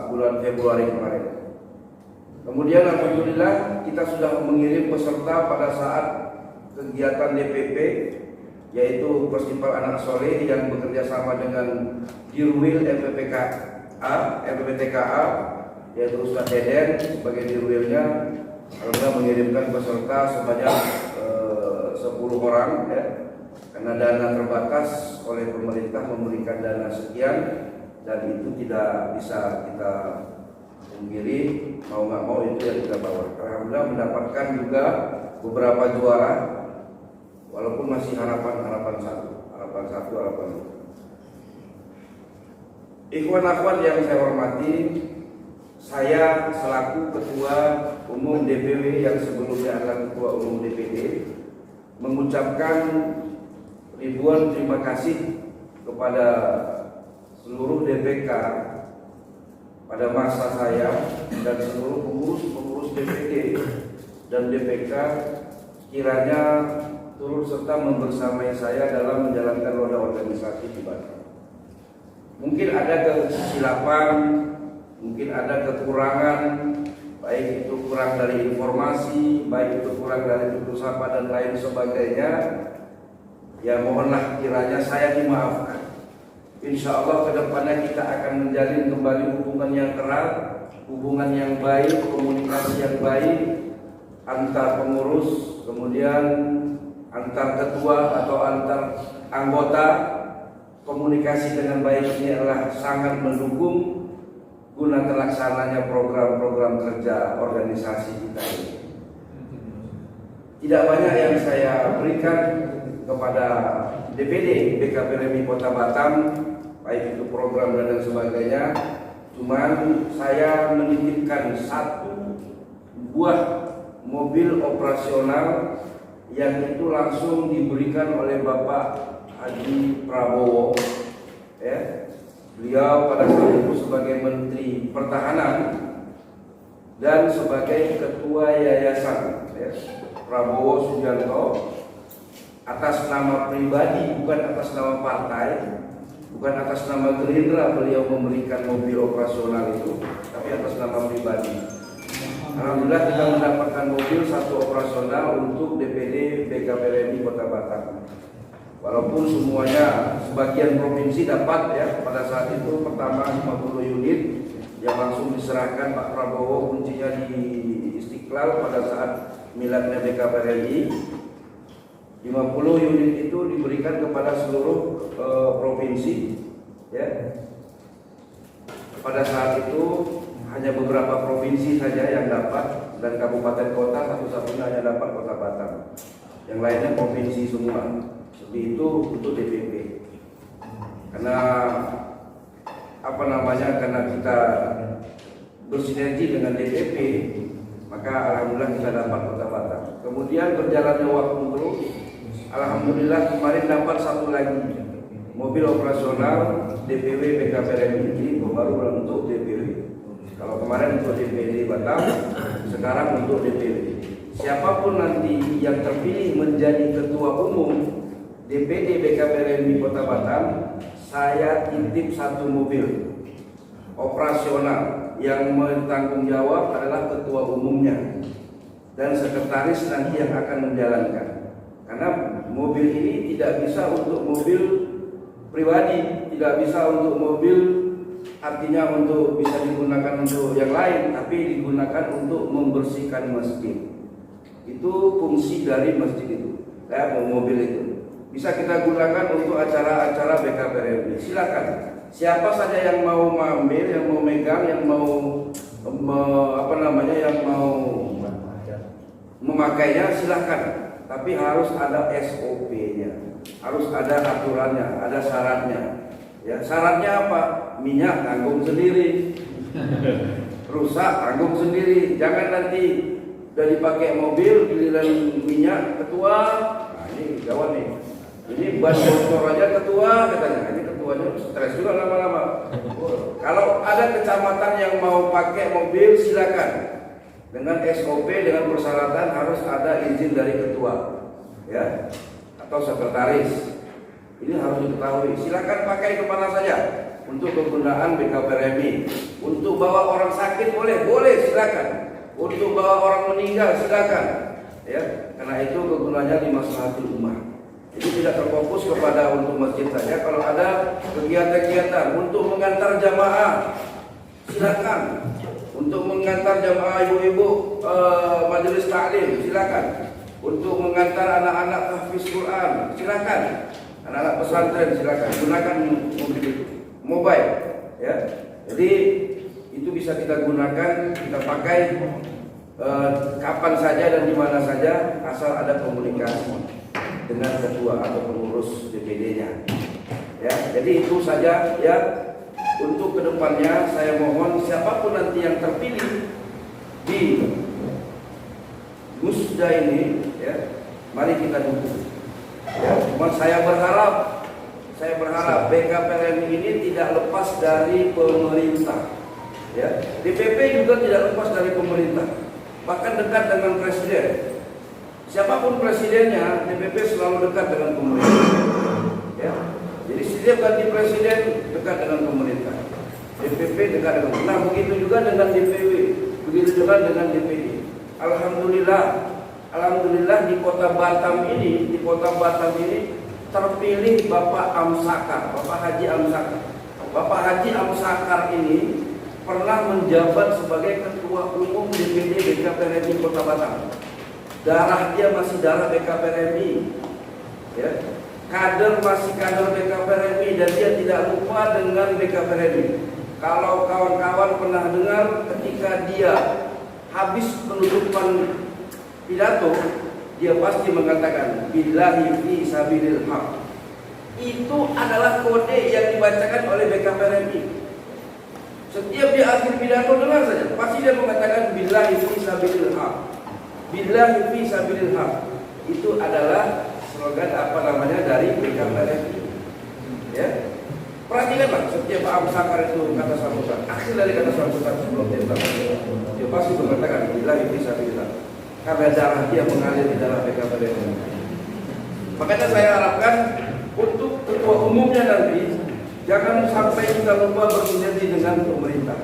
G: bulan Februari kemarin, kemudian alhamdulillah kita sudah mengirim peserta pada saat kegiatan DPP yaitu Persimpal Anak Soleh yang bekerja sama dengan Dirwil MPPTKA, yaitu Ustadz Deden sebagai Dirwilnya. Alhamdulillah mengirimkan peserta sebanyak 10 orang ya. Karena dana terbatas oleh pemerintah memberikan dana sekian dan itu tidak bisa kita pungkiri, mau nggak mau itu yang kita bawa. Alhamdulillah mendapatkan juga beberapa juara, walaupun masih harapan satu. Ikhwan akhwat yang saya hormati, saya selaku Ketua Umum DPW yang sebelumnya adalah Ketua Umum DPD mengucapkan ribuan terima kasih kepada seluruh DPK pada masa saya dan seluruh pengurus DPD dan DPK kiranya turut serta membersamai saya dalam menjalankan roda organisasi di Batam. Mungkin ada kesilapan, mungkin ada kekurangan, baik itu kurang dari informasi, baik itu kurang dari tutur sapa dan lain sebagainya. Ya mohonlah kiranya saya dimaafkan. Insya Allah kedepannya kita akan menjalin kembali hubungan yang erat, hubungan yang baik, komunikasi yang baik antar pengurus, kemudian antar ketua atau antar anggota. Komunikasi dengan baik ini adalah sangat mendukung guna terlaksananya program-program kerja organisasi kita ini. Tidak banyak yang saya berikan kepada DPD BKPRMI Kota Batam, baik itu program dan lain sebagainya. Cuman saya menitipkan 1 buah mobil operasional yang itu langsung diberikan oleh Bapak Haji Prabowo, ya. Beliau pada saat itu sebagai Menteri Pertahanan dan sebagai Ketua Yayasan, ya, Prabowo Subianto, atas nama pribadi, bukan atas nama partai, bukan atas nama Gerindra beliau memberikan mobil operasional itu, tapi atas nama pribadi. Alhamdulillah kita mendapatkan mobil 1 operasional untuk DPD BKPRMI Kota Batam. Walaupun semuanya sebagian provinsi dapat ya, pada saat itu pertama 50 unit yang langsung diserahkan Pak Prabowo kuncinya di Istiqlal pada saat miladnya BKPRMI. 50 unit itu diberikan kepada seluruh provinsi ya. Pada saat itu hanya beberapa provinsi saja yang dapat dan kabupaten kota satu-satunya hanya dapat Kota Batam. Yang lainnya provinsi semua. Seperti itu untuk DPP. Karena karena kita bersinergi dengan DPP, maka alhamdulillah kita dapat Kota Batam. Kemudian berjalannya waktu terus, alhamdulillah kemarin dapat 1 lagi mobil operasional DPW BKPRMI ini baru untuk DPW. Kalau kemarin untuk DPD Batam, sekarang untuk DPW. Siapapun nanti yang terpilih menjadi ketua umum DPD BKPRMI Kota Batam, saya titip 1 mobil operasional yang bertanggung jawab adalah ketua umumnya dan sekretaris nanti yang akan menjalankan. Karena mobil ini tidak bisa untuk mobil pribadi, tidak bisa untuk mobil artinya untuk bisa digunakan untuk yang lain, tapi digunakan untuk membersihkan masjid. Itu fungsi dari masjid itu, mobil itu. Bisa kita gunakan untuk acara-acara BKPRMI. Silakan. Siapa saja yang mau mengambil, yang mau megang, yang mau yang mau memakainya silakan. Tapi harus ada SOP-nya, harus ada aturannya, ada syaratnya. Ya, syaratnya apa? Minyak tanggung sendiri, rusak tanggung sendiri. Jangan nanti udah dipakai mobil giliran minyak ketua. Nah ini gawat nih. Ini ban bocor aja ketua katanya. Ini ketuanya stres juga lama-lama. Kalau ada kecamatan yang mau pakai mobil silakan. Dengan SOP, dengan persyaratan harus ada izin dari ketua, ya, atau sekretaris. Ini harus diketahui. Silakan pakai kemana saja untuk kegunaan BKPRMI. Untuk bawa orang sakit boleh silakan. Untuk bawa orang meninggal silakan. Ya, karena itu kegunaannya di maslahatul ummah. Jadi tidak terfokus kepada untuk masjid saja. Kalau ada kegiatan-kegiatan untuk mengantar jamaah, silakan. Untuk mengantar jamaah ibu-ibu majelis taklim, silakan. Untuk mengantar anak-anak tahfiz Quran, silakan. Anak-anak pesantren silakan. Gunakan mobile, ya. Jadi itu bisa kita gunakan, kita pakai kapan saja dan di mana saja, asal ada komunikasi dengan ketua atau pengurus DPD-nya. Ya, jadi itu saja ya. Untuk kedepannya saya mohon siapapun nanti yang terpilih di Musda ini, ya, mari kita dukung. Ya, saya berharap BKPRM ini tidak lepas dari pemerintah. Ya, DPP juga tidak lepas dari pemerintah, bahkan dekat dengan presiden. Siapapun presidennya, DPP selalu dekat dengan pemerintah. Ya. Jadi setiap ganti presiden dekat dengan pemerintah, DPP dekat dengan. Nah, begitu juga dengan DPW, begitu juga dengan DPD. Alhamdulillah di kota Batam ini terpilih Bapak Amsakar, Bapak Haji Amsakar. Bapak Haji Amsakar ini pernah menjabat sebagai Ketua Umum DPD BKPRMI Kota Batam. Darah dia masih darah BKPRMI, ya. Kader masih kader BKPRMI dan dia tidak lupa dengan BKPRMI. Kalau kawan-kawan pernah dengar ketika dia habis penutupan pidato, dia pasti mengatakan billahi fi sabilil haq. Itu adalah kode yang dibacakan oleh BKPRMI. Setiap di akhir pidato dengar saja, pasti dia mengatakan billahi fi sabilil haq. Billahi fi sabilil haq. Itu adalah slogan dari BKPRMI. Ya. Perhatikanlah setiap Pak Amsakar itu kata sambutan, akhir dari kata sambutan sebelum dia pasti mengatakan billahi fi sabilillah. Karena darah dia mengalir di dalam BKPRMI. Makanya saya harapkan untuk ketua umumnya nanti jangan sampai kita lupa bersinergi dengan pemerintah.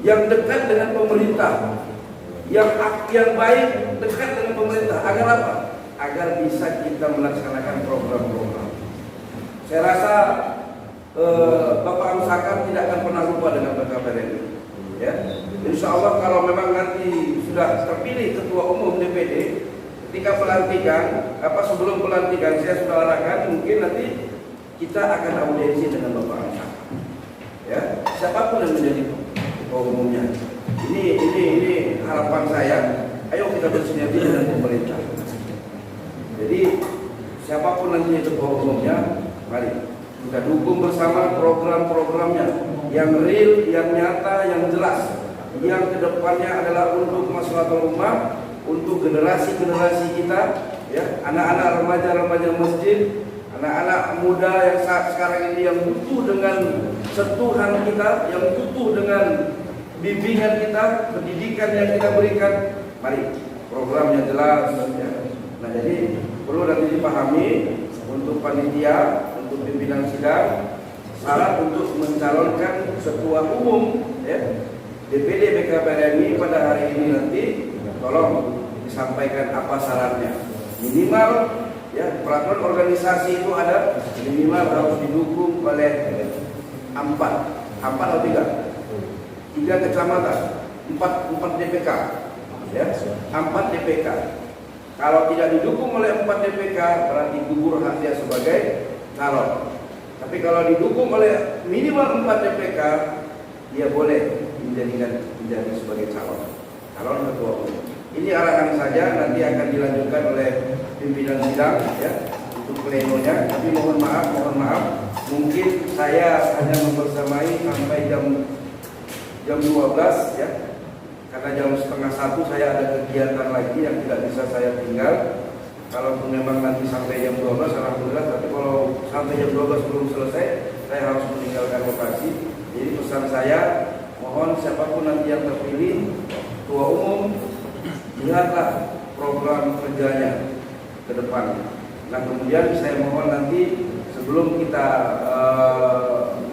G: Yang dekat dengan pemerintah, yang baik dekat dengan pemerintah. Agar apa? Agar bisa kita melaksanakan program-program. Saya rasa Bapak Amsakar tidak akan pernah lupa dengan BKPRMI. Ya, Insya Allah kalau memang nanti sudah terpilih ketua umum DPD, ketika pelantikan, sebelum pelantikan saya sudah arahkan, mungkin nanti kita akan audiensi dengan Bapak Amsakar. Ya, siapapun yang menjadi ketua umumnya. Ini harapan saya. Ayo kita bersinergi dengan pemerintah. Jadi siapapun nanti ketua umumnya, mari kita dukung bersama program-programnya yang real, yang nyata, yang jelas, yang kedepannya adalah untuk maslahatul ummah, untuk generasi-generasi kita, ya, anak-anak remaja-remaja masjid, anak-anak muda yang saat sekarang ini yang butuh dengan sentuhan kita, yang butuh dengan bimbingan kita, pendidikan yang kita berikan. Mari programnya jelas, ya. Nah, jadi perlu nanti dipahami untuk panitia, untuk pimpinan sidang, syarat untuk mencalonkan ketua umum, ya, DPD BKPRMI pada hari ini nanti, tolong disampaikan apa syaratnya. Minimal, ya, peraturan organisasi itu ada, minimal harus didukung oleh 4 atau 3 kecamatan, 4 DPK, ya, 4 DPK. Kalau tidak didukung oleh 4 DPK berarti gugur hak dia sebagai calon. Tapi kalau didukung oleh minimal 4 DPK, dia boleh menjadi sebagai calon ketua umum. Ini arahan saja, nanti akan dilanjutkan oleh pimpinan sidang, ya, untuk plenonya. Tapi mohon maaf, mungkin saya hanya membersamai sampai jam 12, ya. Karena jam 12:30 saya ada kegiatan lagi yang tidak bisa saya tinggal. Kalaupun memang nanti sampai jam 12, alhamdulillah. Tapi kalau sampai jam 12 belum selesai, saya harus meninggalkan lokasi. Jadi pesan saya, mohon siapapun nanti yang terpilih ketua umum, lihatlah program kerjanya ke depan. Nah, kemudian saya mohon nanti sebelum kita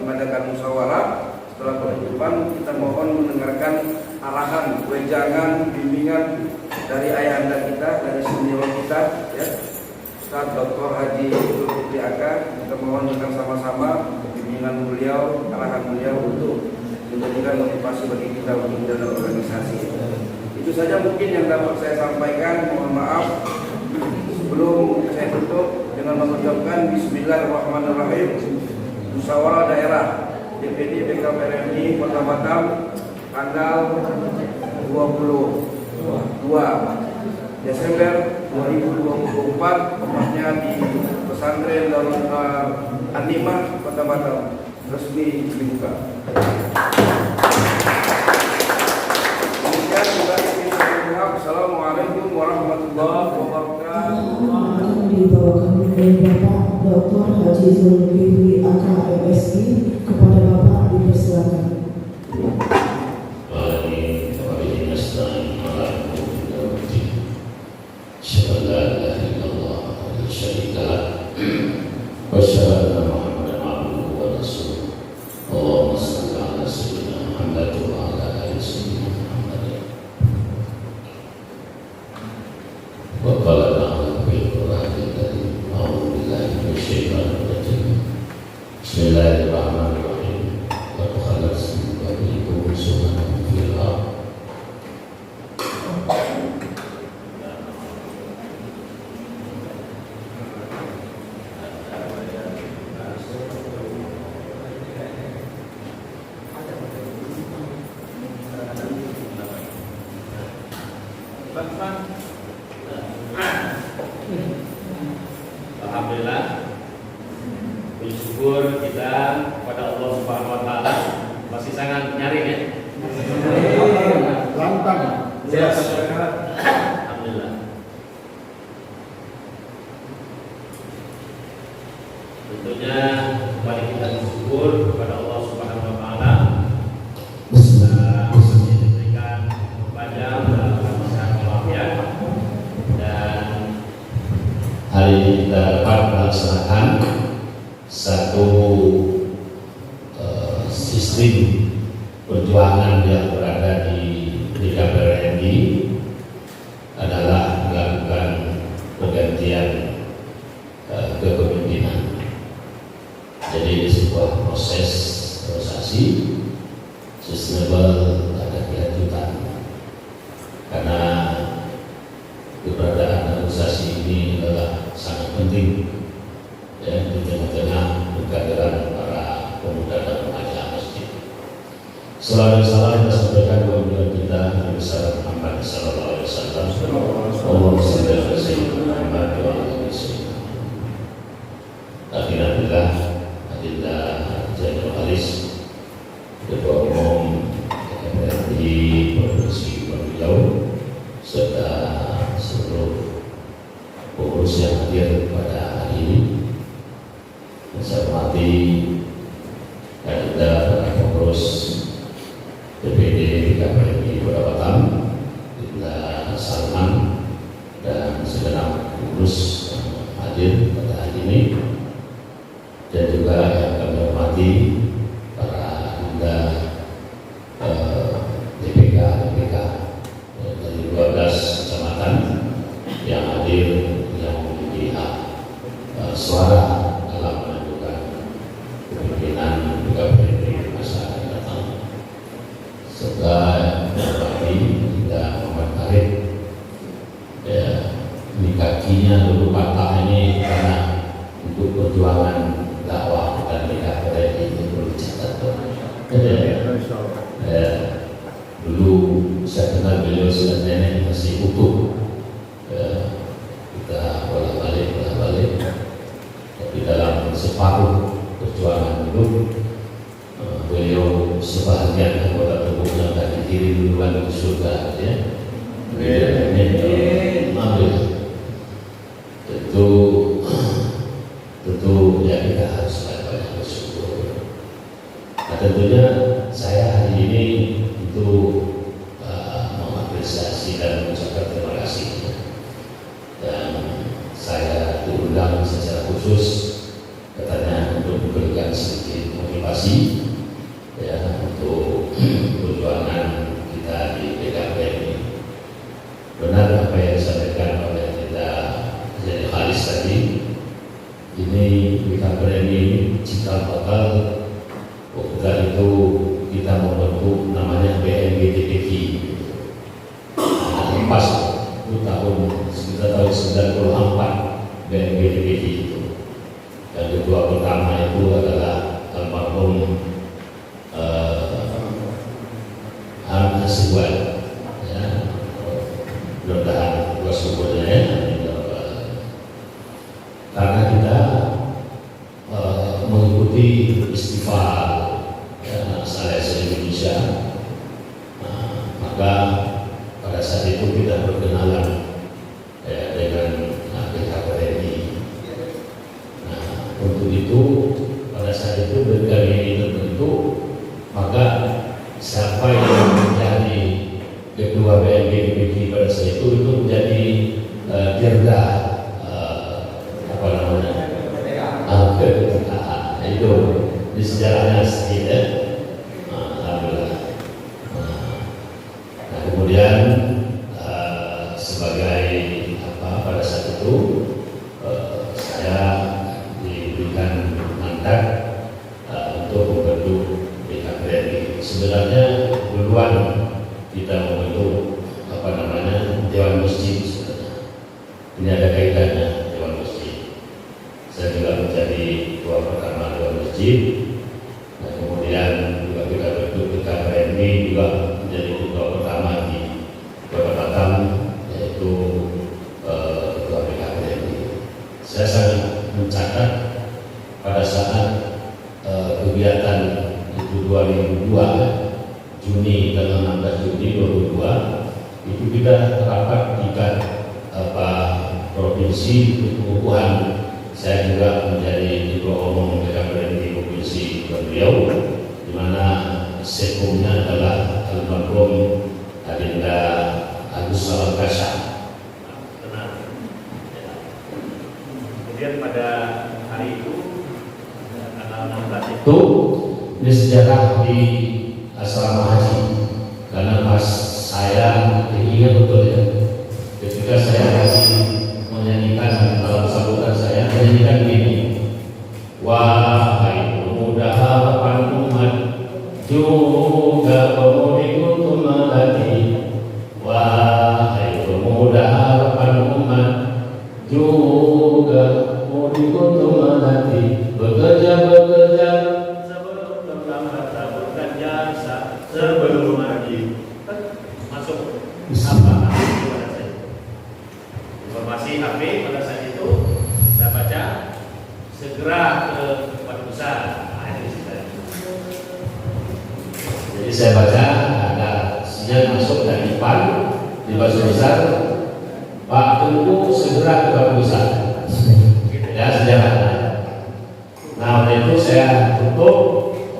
G: mengadakan musyawarah, setelah penutupan kita mohon mendengarkan arahan, wejangan, bimbingan dari ayahanda kita, dari senior kita, ya, Ustaz Dr. Haji Zulkifli Aka, kita mohon dengan sama-sama bimbingan beliau, arahan beliau untuk menjadikan motivasi bagi kita untuk menjalankan organisasi. Itu saja mungkin yang dapat saya sampaikan. Mohon maaf sebelum saya tutup dengan mengucapkan Bismillahirrahmanirrahim. Musyawarah daerah DPD BKPRMI Kota Batam tanggal 22 Desember 2024, tempatnya di Pesantren Darul An-Nimah Kota Batam, resmi dibuka. Assalamualaikum warahmatullahi wabarakatuh.
B: Akan dibawakan oleh Bapak Dr. Haji Zulkifli Aka MSI. Kepada Bapak dipersilakan.
H: Bismillahirrahmanirrahim. Wa khalaqna min subhanahu fil ardh.
F: Alhamdulillah, bersyukur kita kepada Allah Subhanahu wa taala. Masih sangat nyaring ya.
E: Lantang.
F: Yes. Alhamdulillah. Tentunya kembali kita bersyukur kepada Allah Subhanahu wa taala. Masih diberikan panjang dalam kesehat walafiat, dan
H: Hari ini kita dapat melaksanakan satu sistem perjuangan yang berada di DKPRMI adalah melakukan pergantian kepemimpinan. Jadi sebuah proses prosesi sustainable ada kelanjutan, karena keberadaan organisasi ini adalah sangat penting ya, di tengah-tengah kehadiran para pemuda dan remaja masjid. Selalu salam kita sampaikan kepada kita Nabi besar Muhammad sallallahu alaihi wasallam. Allahumma shalli ala sayyidina Muhammad wa ala ali sayyidina Muhammad. Alhamdulillah, Adinda Jenderal Haris, Ketua Umum DPRD Provinsi Riau, serta seluruh pengurus yang hadir pada hari ini. Saya hormati Adinda para pengurus DPD BKPRMI Kota Batam, Adinda Salman, dan segenap pengurus yang hadir pada hari ini, dan juga yang kami hormati para Adinda DPK dari 12 kecamatan yang hadir, yang memiliki hak suara dalam menentukan kepemimpinan BKPRMI masa akan datang. Serta berarti kita Muhammad Arif, ya, ini kakinya dulu patah ini karena untuk perjuangan dakwah dan BKPRMI itu perlu dicatat. Dulu saya kenal beliau sudah nenek masih utuh. Kita bolak-balik, tapi dalam separuh perjuangan hidup beliau sebahagian anggota tubuhnya dari diri duluan ke surga, ya. Tentu ya kita harus banyak bersyukur. Nah, tentunya saya hari ini itu mengapresiasi dan mengucapkan terima kasih, dan saya diundang secara khusus katanya untuk memberikan sedikit motivasi ya untuk perjuangan kita di BKPRMI. Benar apa yang disampaikan oleh kita Jenderal Haris tadi, ini BKPM ini cikal bakal ketika itu kita membentuk namanya BNPTPQ. Pas itu tahun 1994 BNPTPQ itu. Yang kedua pertama itu adalah almarhum Harun Hasibuan, ya, mudah-mudahan dua sumbernya ya. Karena kita mengikuti istighfar ya, Saleh Indonesia, maka pada saat itu kita berkenalan ya, dengan BKPMI. Untuk itu pada saat itu BKPMI terbentuk, maka siapa yang menjadi ketua BNPTPQ pada saat itu menjadi Dirda apa namanya itu di sejarahnya sedikit ya. Alhamdulillah. Nah, kemudian sebagai apa pada saat itu saya diberikan mandat untuk membentuk BKPMI. Sebenarnya duluan kita membentuk apa namanya Dewan Masjid sebenarnya. Ini ada kaitannya Dewan Masjid. Saya juga menjadi ketua pertama Dewan Masjid. Nah, kemudian juga kita bentuk BKPMI juga menjadi ketua pertama di Kota Batam, yaitu ketua BKPMI. Saya sangat mencatat pada saat kegiatan itu 2002 Juni tanggal 16 Juni 2002 itu kita rapat di provinsi pengukuhan. Saya juga menjadi ketua umum BKPMI provinsi Riau, di mana sekumnya adalah almarhum Adinda Agus Salam Kasha.
I: Kemudian pada hari itu tanggal 16
H: itu ini sejarah di asrama haji, karena pas saya ingat betul ya, ketika saya haji menyanyikan dalam sambutan saya menyanyikan ini, wahai pemuda harapan umat juga pemudik untuk melati, wahai pemuda harapan umat juga pemudik untuk melati, bekerja sebelum berlambat jasa sebelum mati. Masuk apa pada saya informasi HP pada saat itu saya baca segera ke Wali Besar. Jadi saya baca ada sinyal masuk dari PAN di Wali Besar, Pak Tunggu segera ke Wali Besar. Ya sejarahnya. Nah oleh itu saya tutup,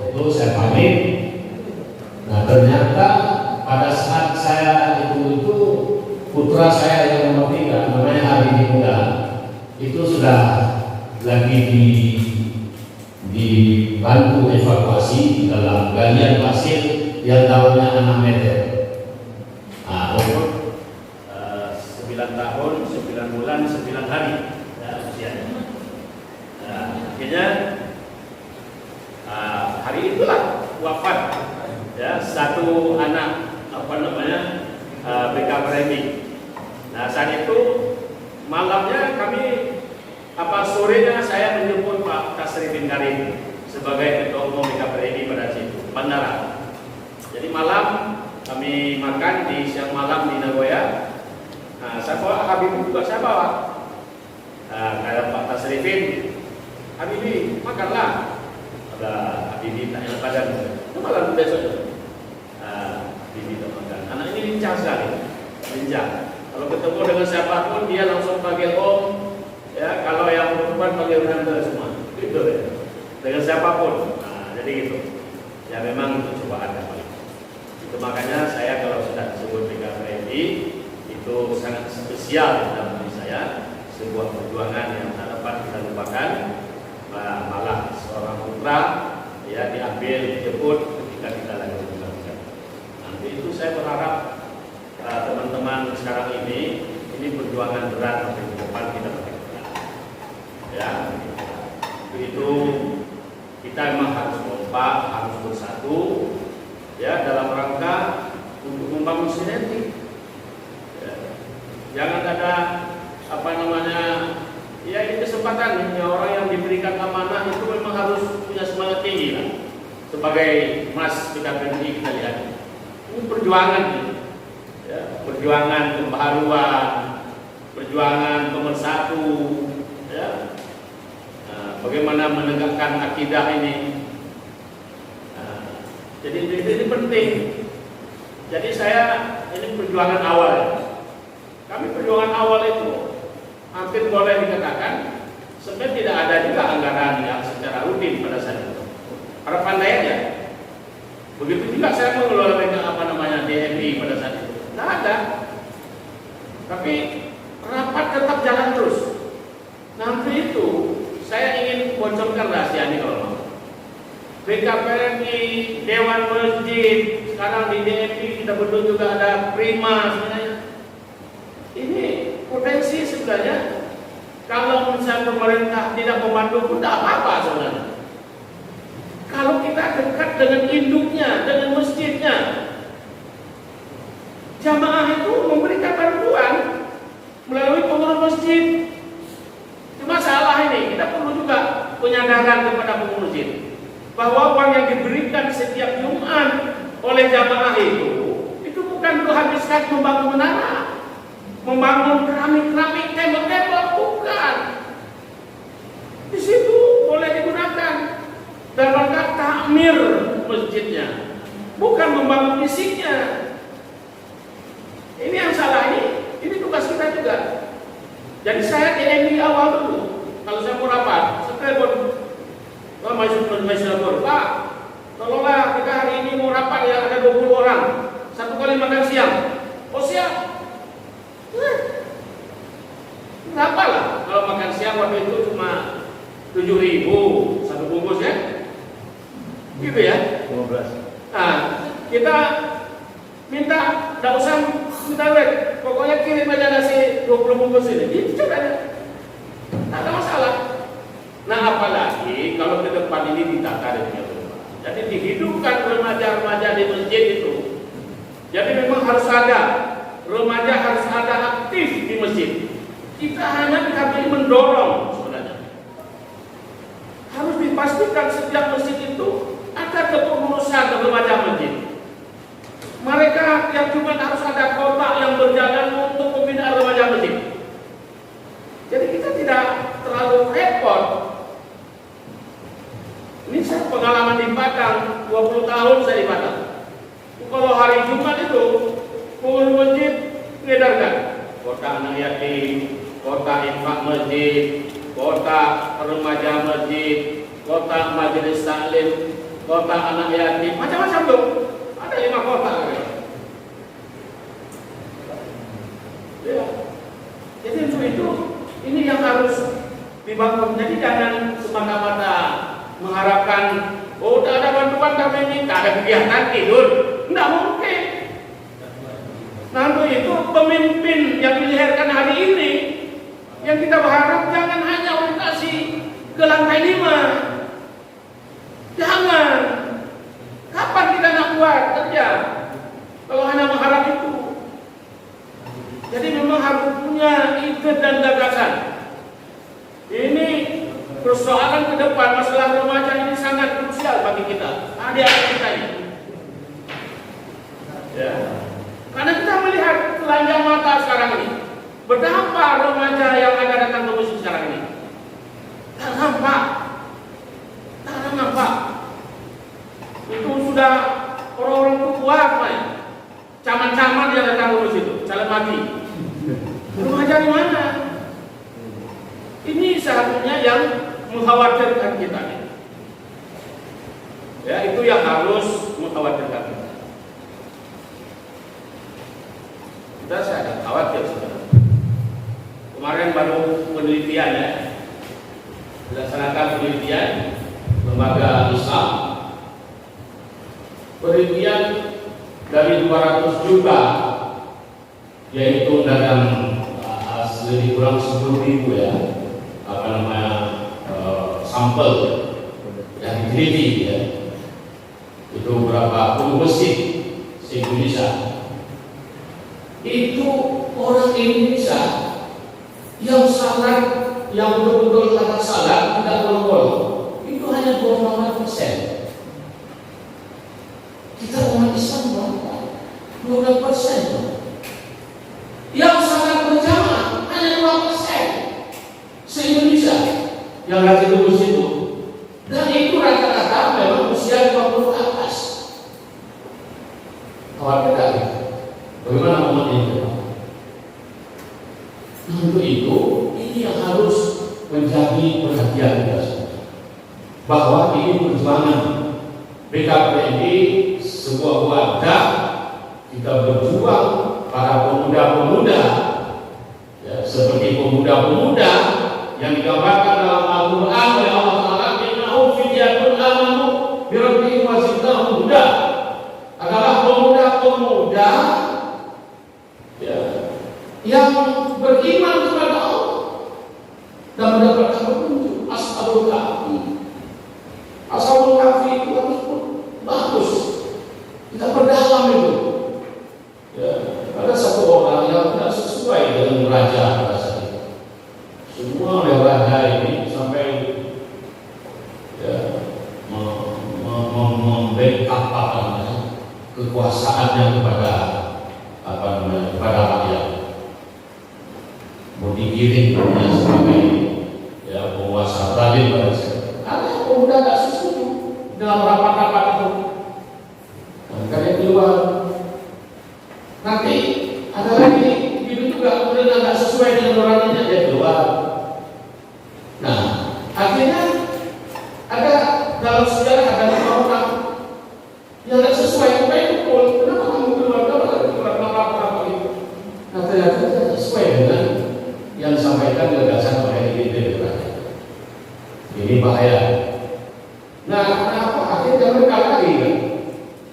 H: itu saya pamit. Nah ternyata pada saat saya itu putra saya yang nomor 3 namanya Hari Muda itu sudah lagi dibantu evakuasi di dalam galian pasir yang daunnya 6 meter. Nah, umur 9 tahun, 9 bulan, 9 hari usianya. Akhirnya hari itulah wafat ya satu anak apa namanya BKPMI. Nah saat itu malamnya kami sorenya saya menjemput Pak Tasrifin Karim sebagai ketua umum BKPMI pada situ Bandara. Jadi malam kami makan di siang malam di Nagoya. Nah, saya bawa Habibie juga saya bawa. Kayak Pak Tasrifin, Habibie makanlah. Ada Habibie tanya badan. Itu malam besok. Habibie tak makan. Anak ini lincah sekali, lincah. Kalau ketemu dengan siapapun dia langsung panggil om. Ya, kalau yang perempuan panggil tante semua. Gitu ya. Dengan siapapun. Nah, jadi gitu. Ya memang itu cobaan yang paling. Itu makanya saya kalau sudah disebut BKPMI itu sangat spesial dalam diri saya. Sebuah perjuangan yang tak dapat kita lupakan. Malah seorang putra ya diambil, dijemput ketika kita lagi bekerja. Nanti itu saya berharap teman-teman sekarang ini perjuangan berat untuk ke depan kita berikan. Ya,
I: Bapak harus bersatu ya dalam rangka untuk membangun sinergi. Ya. Jangan ada ya ini kesempatan ya, orang yang diberikan amanah itu memang harus punya semangat tinggi lah. Sebagai Mas PKPNI kita lihat ini perjuangan ya, perjuangan pembaharuan, perjuangan pemersatu ya. Bagaimana menegakkan akidah ini. Jadi ini penting. Jadi ini perjuangan awal ya. Kami perjuangan awal itu hampir boleh dikatakan sebenarnya tidak ada juga anggaran yang secara rutin pada saat itu. Para pandai aja. Begitu juga saya mengeluarkan DMI pada saat itu. Tidak ada. Tapi rapat tetap jalan terus. Nanti itu saya ingin bocorkan rahasia ini kalau mau. BKPNI, Dewan Masjid, sekarang di DMI kita bentuk juga ada Prima sebenarnya. Ini potensi sebenarnya kalau misalnya pemerintah tidak membantu pun tidak apa-apa sebenarnya. Kalau kita dekat dengan induknya, dengan masjidnya, jamaah itu memberikan bantuan melalui pengurus masjid. Cuma salah ini, kita perlu juga penyadaran kepada pengurus masjid bahwa uang yang diberikan setiap Jumat oleh jamaah itu bukan dihabiskan membangun menara, membangun keramik-keramik, tembok-tembok, bukan. Di situ boleh digunakan dalam rangka takmir masjidnya, bukan membangun fisiknya. Ini yang salah, ini tugas kita juga. Jadi saya DMI awal dulu, kalau saya mau rapat, saya telepon Pak, tolonglah kita hari ini mau rapat ya, ada 20 orang, 1 kali makan siang. Oh siap. Berapa lah kalau makan siang waktu itu cuma 7.000 satu bungkus ya, gitu ya. 15. Nah kita minta, tidak usah minta duit, pokoknya kirim aja nasi 20 bungkus ini, itu aja, tak ada masalah. Nah apalagi kalau ke depan ini ditata dengan rumah, jadi dihidupkan remaja-remaja di masjid itu. Jadi memang harus ada remaja, harus ada aktif di masjid. Kita hanya kami mendorong sebenarnya. Harus dipastikan setiap masjid itu ada kepengurusan remaja masjid. Mereka yang juga harus ada kotak yang berjalan untuk pembinaan remaja masjid. Jadi kita tidak terlalu repot. Ini saya pengalaman di Padang, 20 tahun saya di Padang. Kalau hari Jumat itu pengurus masjid mengedarkan kota anak yatim, kota infak masjid, kota remaja masjid, kota majelis taklim, kota anak yatim, macam-macam tuh. Ada 5 kota. Ya. Jadi untuk itu ini yang harus dibangun. Jadi jangan semata-mata mengharapkan, oh tidak ada bantuan kami ini, tidak ada kegiatan tidur, tidak mungkin. Nanti itu pemimpin yang dilahirkan hari ini, yang kita berharap jangan hanya orientasi ke lantai 5. Jangan. Kapan kita nak buat kerja kalau hanya mengharap itu? Jadi memang harus punya ide dan gagasan. Ini persoalan ke depan, masalah remaja ini sangat krusial bagi kita, adik-adik kita ini. Ya. Karena kita melihat telanjang mata sekarang ini, betapa remaja yang akan datang ke masjid sekarang ini. Tak nampak. Itu sudah orang-orang tua main. Caman-caman yang datang ke masjid itu, calon mati. Remaja di mana? Ini satunya yang mengkhawatirkan kita. Ya, itu yang harus mengkhawatirkan kita. Kita sangat khawatir sebenarnya. Kemarin baru penelitian ya, dilaksanakan penelitian lembaga Islam. Penelitian dari 200 juta, yaitu dalam lebih kurang 10.000 ya, sampel yang diteliti ya.
H: itu berapa puluh masjid se-Indonesia. Itu orang Indonesia yang salat, yang betul-betul kata salat tidak bolong-bolong, itu hanya 28%. Kita umat Islam berapa? 12%. Yang salat berjamaah hanya 2% se-Indonesia yang rajin di situ. Dan itu rata-rata memang usia 50 ke atas. Khawatir tak? Bagaimana umat ini? Untuk itu, ini yang harus menjadi perhatian kita semua. Bahwa ini perjuangan BKPNI sebuah wadah kita berjuang, para pemuda-pemuda, ya, seperti pemuda-pemuda yang digambarkan dalam Al-Quran oleh Allah Taala, innahum fityatun amanu bi rabbihim wa zidnahum huda, adalah pemuda-pemuda ya, yang beriman kepada Allah dan mendapatkan petunjuk. Ashabul Kahfi, Ashabul Kahfi itu harus bagus, kita perdalam itu. Ya, ada satu orang yang tidak sesuai dengan raja pada saat itu. Semua raja ini sampai ya, membackup kekuasaannya kepada kepada rakyat. Mau digiring sebagai ya, penguasa zalim pada saat itu. Ada pemuda tidak setuju dalam rapat-rapat itu. Karena keluar. Nanti ada lagi itu juga kemudian tidak sesuai dengan orangnya, dia keluar. Nah, akhirnya ada dalam sejarah ada 5 orang yang tidak sesuai apa itu pun. Kenapa kamu keluar apa itu? Nah, ternyata tidak sesuai dengan yang disampaikan gagasan oleh ide ini bahaya. Nah, kenapa akhirnya mereka lagi kan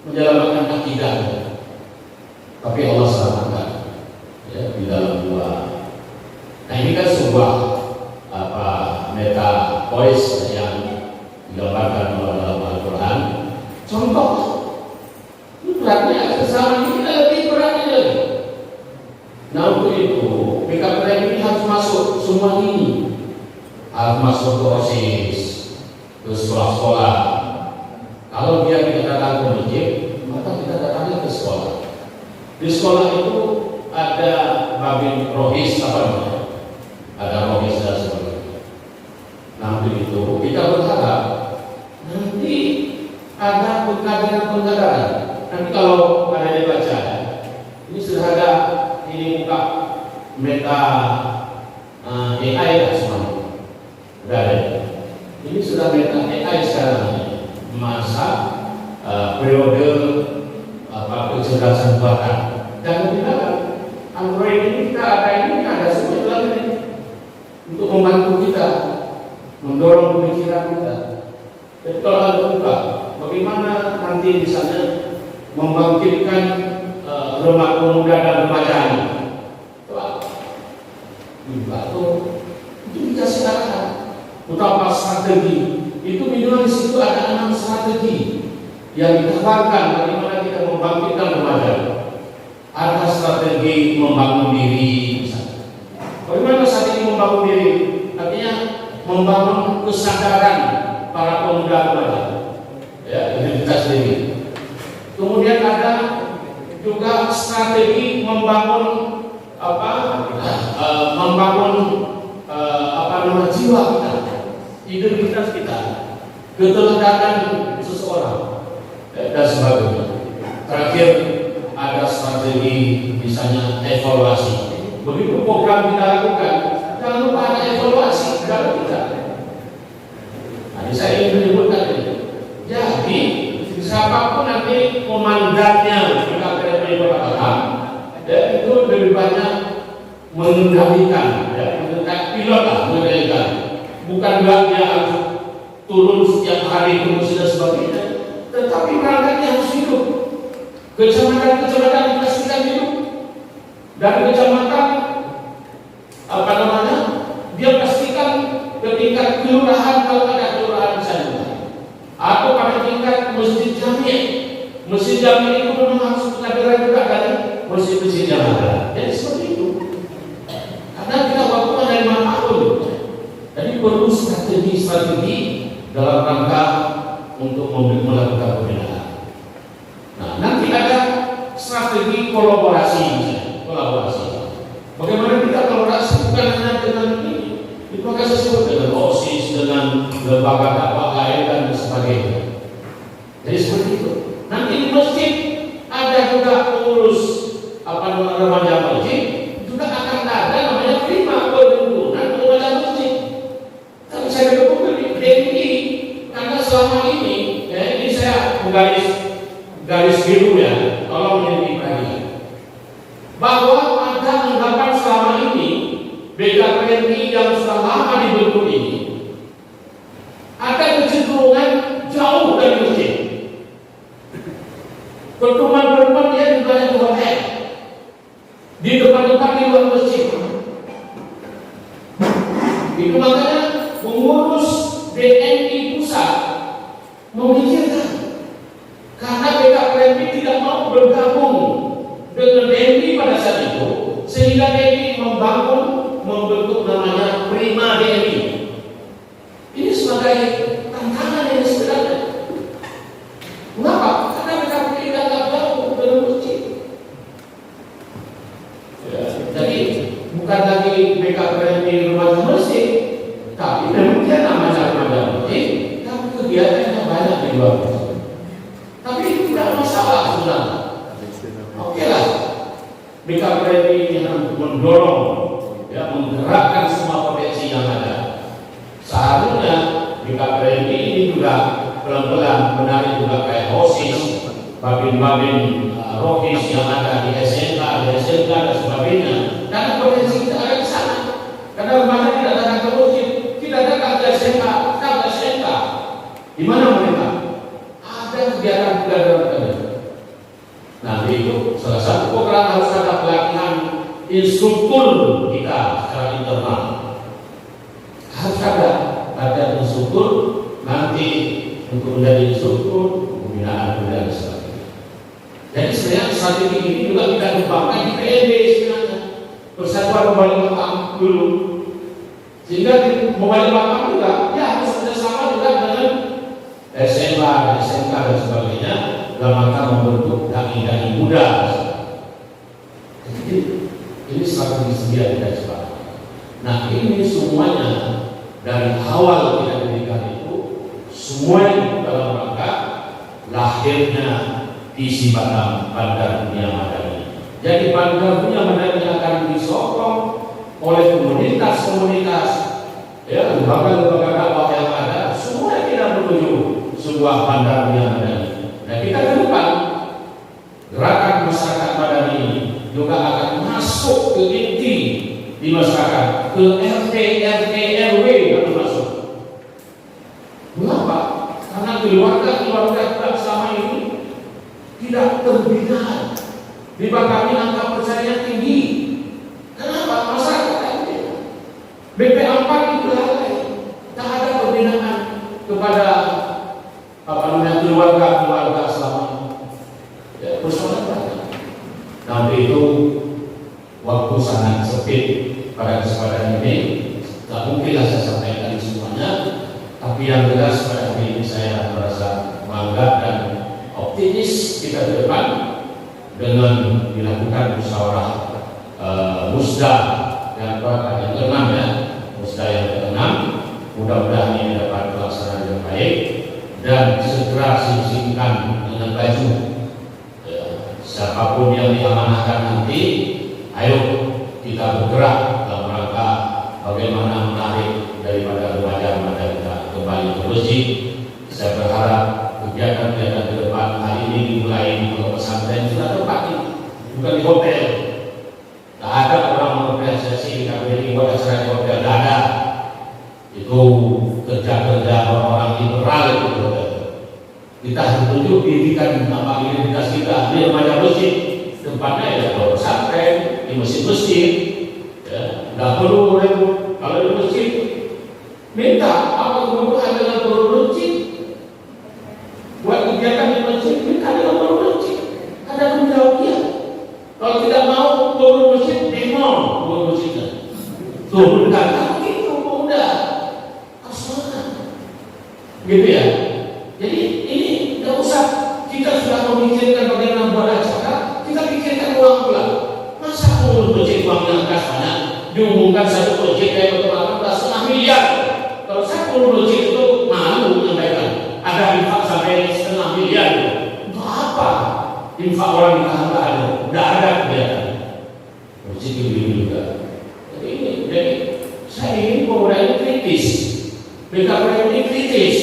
H: menjalankan akidah? Tapi Allah selamatkan ya, di dalam dua. Nah, ini kan sebuah metaforis yang digambarkan dalam Al-Quran. Contoh, itu beratnya kesalahan ini lebih beratnya lagi. Nah, untuk itu BKPM ini harus masuk semua ini, harus masuk ke OSIS, ke sekolah-sekolah. Kalau dia tidak datang ke masjid, maka kita datangnya ke sekolah. Di sekolah itu ada babin rohis apa namanya? Ada rohis dan sebagainya. Nanti itu kita berharap nanti ada pengkaderan. Nanti kalau ada dibaca, ini sudah ada ini buka meta AI lah semuanya. Sudah ada. Ini sudah meta AI sekarang masa periode kecerdasan buatan. Dan kita Android ini kita ada semua dalam ini untuk membantu kita, mendorong pemikiran kita. Jadi kalau ada buka, bagaimana nanti misalnya membangkitkan remaja pemuda dan remaja ini? Itu dikasih arahan, utama strategi. Itu minimal di situ ada 6 strategi yang ditawarkan bagaimana kita membangkitkan remaja. Ada strategi membangun diri misalnya. Bagaimana strategi membangun diri? Artinya membangun kesadaran para pemuda remaja. Ya, identitas diri. Kemudian ada juga strategi membangun jiwa kita, identitas kita, keteladanan seseorang dan sebagainya. Terakhir ada strategi misalnya evaluasi. Begitu program kita lakukan, jangan lupa ada evaluasi dalam kita. Nah, saya ingin menyebutkan itu. Jadi siapapun nanti komandannya kita PDP Batam, itu lebih banyak mengendalikan, pilot lah mengendalikan. Bukan dia harus turun setiap hari terus dan sebagainya, tetapi perangkatnya harus hidup. Kecamatan dipastikan hidup, dan kecamatan dia pastikan ke tingkat kelurahan kalau ada kelurahan misalnya, atau pada tingkat masjid jami' strategi dalam rangka untuk melakukan pembinaan. Nah, nanti ada strategi kolaborasi misalnya, kolaborasi. Bagaimana kita kolaborasi bukan hanya dengan ini, itu akan sesuai dengan OSIS, dengan lembaga dakwah lain dan sebagainya. Jadi seperti itu. Nanti di masjid ada juga pengurus namanya masjid, juga akan ada namanya prima perhimpunan pengelola masjid. Tapi saya berkumpul di DMI karena selama ini, ini saya garis biru ya, tolong menjadi perhatian bahwa ada anggapan selama ini BKPMI yang sudah lama dibentuk ini ada kecenderungan jauh dari masjid. Pertemuan-pertemuan dia di banyak hotel, di depan-depan di luar masjid. Itu makanya pengurus DMI pusat memikirkan, karena BKPMI tidak mau bergabung dengan DMI pada saat itu, sehingga DMI membentuk namanya Prima DMI. Ini sebagai tantangan yang sebenarnya. Mengapa? Karena BKPMI tidak jauh dengan masjid. Ya, jadi bukan lagi BKPMI rumah masjid, tapi memang dia namanya rumah masjid, tapi kegiatannya banyak di luar masjid. Tapi itu tidak masalah sebenarnya. Oke lah, BKPMI yang mendorong, ya, menggerakkan semua potensi yang ada. Seharusnya BKPMI ini juga pelan-pelan menarik juga kayak OSIS, babin-babin rokis yang ada di SMK dan sebagainya. Karena potensi kita ada di sana. Karena rumahnya tidak ada ke masjid, tidak ada ke SMK, ke SMK. Di mana mereka? Ada kegiatan-kegiatan. Nah, itu salah satu program harus ada pelatihan instruktur kita secara internal. Harus ada instruktur nanti untuk menjadi instruktur pembinaan dan sebagainya. Jadi sebenarnya strategi ini juga kita kembangkan di PNB sebenarnya, Persatuan Mubalik Makam dulu, sehingga di Mubalik Makam juga ya harus bersama juga dengan SMA, SMK dan sebagainya dalam rangka membentuk dai-dai muda. Jadi ini strategi sedia tidak sepakat. Nah, ini semuanya dari awal kita dirikan itu semuanya dalam rangka lahirnya visi Bandar Dunia Madani. Jadi Bandar Dunia Madani akan disokong oleh komunitas-komunitas, ya, lembaga-lembaga dakwah yang ada, semua tidak menuju sebuah Bandar Dunia Madani. Nah, kita ke depan gerakan masyarakat Madani ini juga akan masuk ke inti di masyarakat, ke RT, RW akan masuk. Mengapa? Karena keluarga selama ini tidak terbina. Di Bangkami angka perceraian tinggi. Kenapa? Masyarakat ini BPA 4 itu lalai, tak ada pembinaan kepada keluarga selama ini. Ya, persoalan banyak. Nanti itu waktu sangat sempit pada kesempatan ini, tak mungkinlah saya sampaikan semuanya. Tapi yang jelas pada hari ini saya merasa bangga dan optimis kita ke depan dengan dilakukan musyawarah musda yang ke-6 ya, musda yang ke-6. Mudah-mudahan ini dapat terlaksana dengan baik dan segera singkirkan dengan baju. Siapapun yang diamanahkan nanti, ayo kita bergerak dalam rangka bagaimana menarik daripada remaja-remaja kita kembali ke masjid. Saya berharap kegiatan-kegiatan ke depan hari ini dimulai di pesantren sudah tempat ini, bukan di hotel. Tak ada orang mengapresiasi kami buat acara di hotel, tidak ada. Itu kerja-kerja orang-orang liberal itu hotel. Kita harus tunjuk didikan apa identitas kita di remaja masjid. Tempatnya ya kalau pesantren, di masjid-masjid. Ya, tidak perlu ribut. Kalau di masjid minta apa kebutuhan dengan perlu masjid. Buat kegiatan di masjid minta dengan perlu masjid. Ada penjawabnya. Kalau tidak mau turun masjid, demo turun masjidnya. Turun kata begitu, udah. Kosongan.
I: gitu ya. Jadi ini nggak usah kita sudah memikirkan bagaimana buat acara, kita pikirkan ulang-ulang. Masa proyek uangnya angka sana diumumkan satu proyek kayak betul-betul 1,5 miliar. Kalau 10 proyek itu malu menyampaikan ada infak sampai 1,5 miliar. Untuk apa? Infak orang di tahun ada, udah ada kegiatan. Proyek itu juga. Jadi saya ingin pemuda ini kritis, BKPM ini kritis.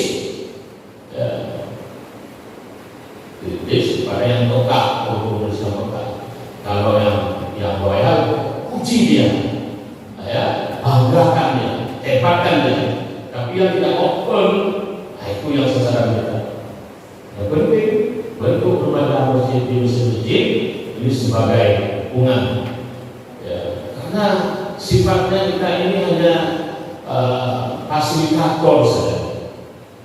I: Kritis pada yang peka, urusan peka. Kalau yang loyal, uji dia, ya, banggakan dia, hebatkan dia. Tapi yang tidak open, itu yang sasaran kita. Yang penting bentuk permadaan masjid di masjid ini sebagai hubungan, ya, karena sifatnya kita ini hanya fasilitator saja.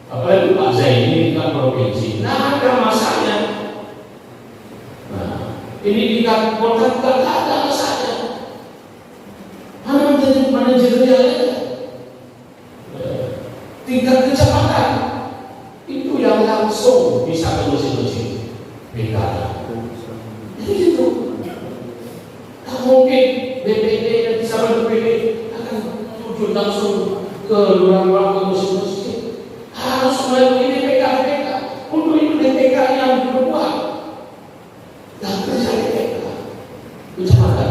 I: Apalagi Pak Zaini kan provinsi, nah ada masanya. Nah, ini di kota kita nggak ada masanya. Mana menjadi manajerialnya? Tingkat kecepatan itu yang langsung bisa ke masjid-masjid. Beda. Jadi itu. Tak mungkin BPD yang bisa BPD akan tujuh langsung ke luar-luar ke masjid-masjid. Harus melalui DPK. Untuk itu DPK yang diperkuat dan kerja DPK kecamatan.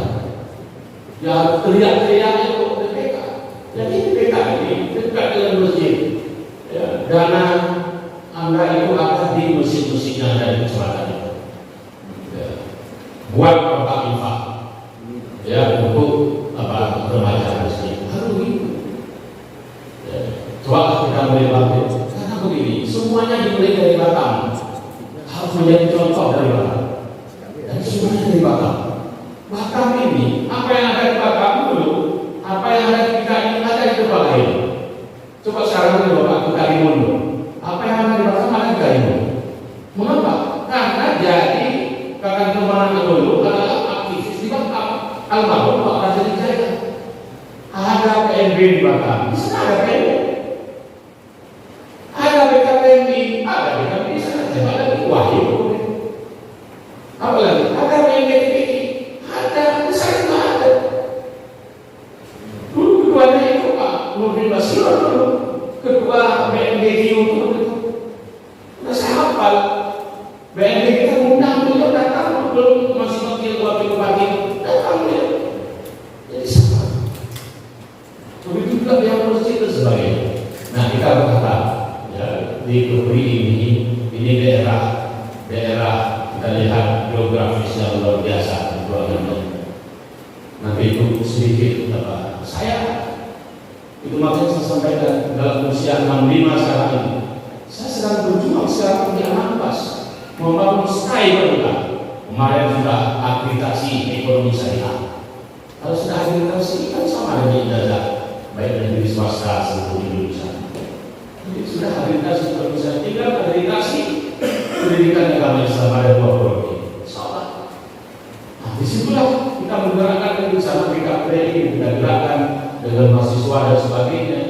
I: Ya teriak-teriak itu DPK. Jadi DPK ini dekat dengan masjid. Ya, dana Anda itu ada di masjid-masjid yang ada di kecamatan itu. Ya. Buat kotak infak. Ya, untuk apa remaja masjid. Harus itu. Ya. Coba kita mulai bangkit. Karena begini, semuanya dimulai dari Batam. Harus menjadi contoh dari Batam. Dan semuanya dari Batam. Batam ini, apa yang ada di Batam dulu, apa yang ada di kita ini ada di tempat lain. Coba sekarang ini Bapak ke Karimun. Apa yang ada di Batam ada di Karimun. Mengapa? Karena jadi kakak kemana dulu adalah aktivis di Batam. Almarhum Pak Raja Wijaya. Ada PNB di Batam. Di sana ada PNB. Ada BKPMI, ada BKPMI di sana. Ada di Wahyu. Apa lagi? Ada BNPTI. Ada. Di sana juga ada. Dulu ketuanya itu Pak Nurdin Basir dulu. Ketua BNPTI itu. Nah, saya hafal. BNPTI kita undang beliau datang belum masih wakil bupati datang beliau. Jadi sama. Begitu juga yang masjid dan sebagainya. Nah, kita berkata ya, di Kepri ini daerah kita lihat geografisnya luar biasa. Nanti itu sedikit apa? Saya itu makanya saya sampaikan dalam usia 65 sekarang ini. Saya sedang berjuang sekarang di Anambas membangun Sky Barukan. Kemarin sudah akreditasi ekonomi syariah. Kalau sudah akreditasi kan sama dengan ijazah baik dari swasta seluruh Indonesia. Jadi sudah akreditasi ekonomi syariah, tinggal akreditasi pendidikan agama Islam ada 2 prodi. Salah. Nah, disitulah kita menggerakkan bersama BKPI, kita gerakkan dengan mahasiswa dan sebagainya,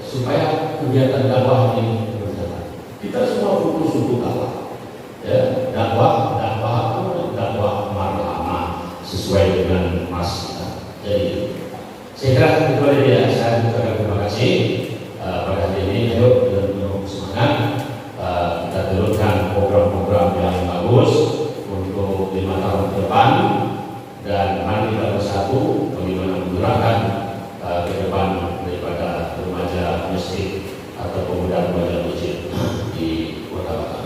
I: supaya kegiatan dakwah ini berjalan. Kita semua fokus untuk dakwah. Ya, dakwah marhamah sesuai dengan mas. Jadi saya kira itu aja. Saya ucapkan terima kasih pada hari ini. Ayo dengan semangat kita teruskan program-program yang bagus untuk 5 tahun ke depan, dan mari kita bersatu bagaimana menggerakkan ke depan daripada remaja masjid atau pemuda-pemuda masjid di Kota Batam.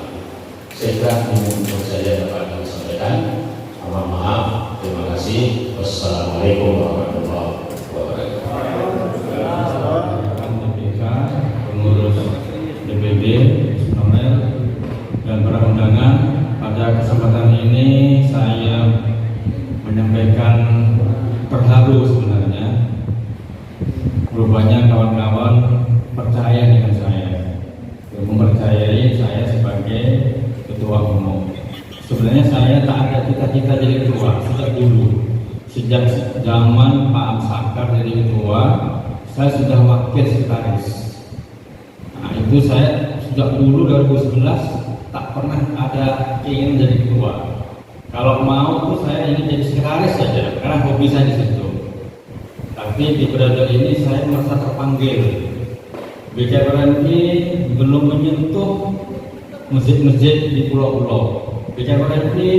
I: Saya kira ini saja dapat kami sampaikan. Mohon maaf. Terima kasih. Wassalamualaikum warahmatullahi wabarakatuh.
A: DPK, pengurus DPD, Novel, dan para undangan. Pada kesempatan ini saya menyampaikan terharu sebenarnya. Rupanya kawan-kawan percaya dengan saya, mempercayai saya sebagai ketua umum. Sebenarnya saya tak ada cita-cita jadi ketua sejak dulu. Sejak zaman Pak Amsakar jadi ketua, saya sudah wakil sekretaris. Nah, itu itu saya sejak dulu 2011 tak pernah ada keinginan jadi ketua. Kalau mau tuh saya ingin jadi sekretaris saja, karena hobi saya di situ. Tapi di periode ini saya merasa terpanggil. BKPRMI belum menyentuh masjid-masjid di pulau-pulau. BKPRMI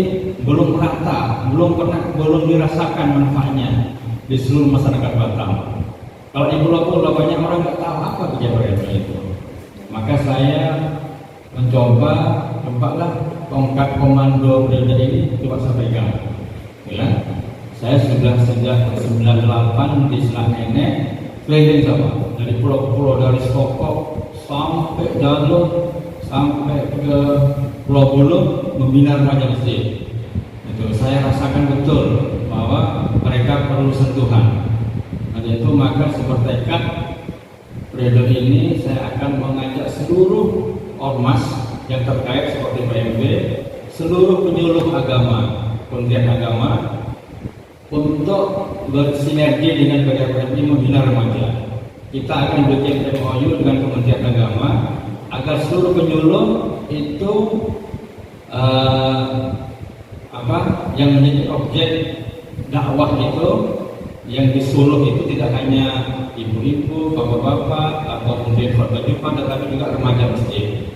A: belum merata, belum dirasakan manfaatnya di seluruh masyarakat Batam. Kalau di pulau-pulau banyak orang nggak tahu apa BKPRMI itu. Maka saya mencoba tongkat komando periode ini coba sampaikan. Ya, saya sudah sejak 98 di Selat Nenek keliling sama dari pulau-pulau dari Skokok sampai Jalur sampai ke Pulau Bulu membina remaja masjid. Itu saya rasakan betul bahwa mereka perlu sentuhan. Oleh itu maka sebertekad periode ini saya akan mengajak seluruh ormas yang terkait seperti PMB, seluruh penyuluh agama, Kementerian Agama untuk bersinergi dengan BKPRMI membina remaja. Kita akan bikin MOU dengan Kementerian Agama agar seluruh penyuluh itu yang menjadi objek dakwah itu yang disuluh itu tidak hanya ibu-ibu, bapak-bapak atau mungkin khotbah, tetapi juga remaja masjid.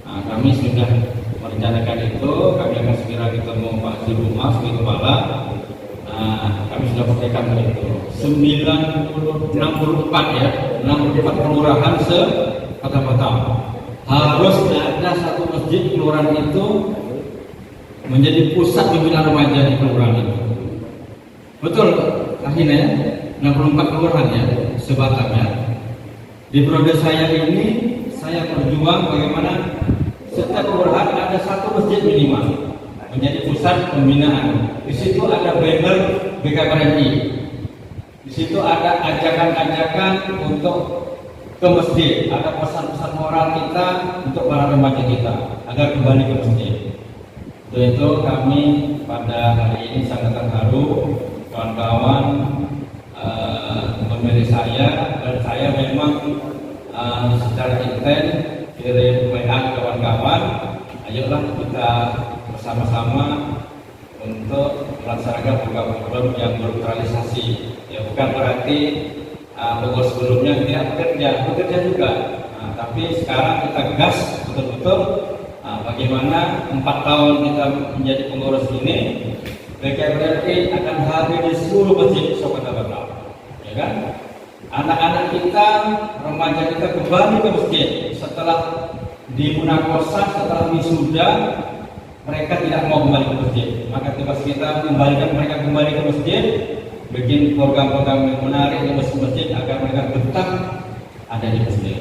A: Nah, kami sudah merencanakan itu, kami akan segera ketemu Pak Zirumah sebagai kepala. Kami sudah pastikan itu 64 kelurahan se-Kota Batam. Harus ada satu masjid kelurahan itu menjadi pusat pembinaan remaja di kelurahan itu. Betul, akhirnya 64 kelurahan ya, se-Batam ya. Di periode saya ini saya berjuang bagaimana setiap kelurahan ada satu masjid minimal menjadi pusat pembinaan. Di situ ada banner BKPRMI. Di situ ada ajakan-ajakan untuk ke masjid, ada pesan-pesan moral kita untuk para remaja kita agar kembali ke masjid. Untuk itu kami pada hari ini sangat terharu, kawan-kawan memilih saya, dan saya memang secara intens kirim WA ke kawan-kawan, ayolah kita bersama-sama untuk melaksanakan program-program yang berrealisasi. Ya, bukan berarti pengurus sebelumnya tidak bekerja juga. Tapi sekarang kita gas betul-betul bagaimana 4 tahun kita menjadi pengurus ini, BKPRMI akan hadir di seluruh masjid Kota Batam. Ya kan? Anak-anak kita, remaja kita kembali ke masjid setelah di Munakosa, setelah wisuda, mereka tidak mau kembali ke masjid. Maka tugas kita kembalikan mereka kembali ke masjid, bikin program-program yang menarik di masjid agar mereka betah ada di masjid.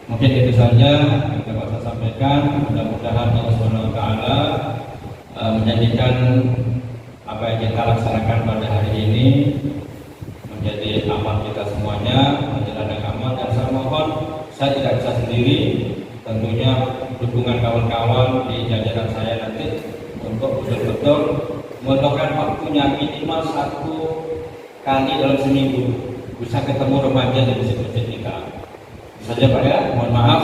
A: Mungkin itu saja yang kita bisa sampaikan. Mudah-mudahan Allah Subhanahu wa taala menjadikan apa yang kita laksanakan pada hari ini menjadi amal kita semuanya, menjadi amal, dan saya mohon saya tidak bisa sendiri, tentunya dukungan kawan-kawan di jajaran saya nanti untuk betul-betul meluangkan waktunya minimal 1 kali dalam seminggu bisa ketemu remaja di masjid-masjid kita. Itu saja Pak ya, mohon maaf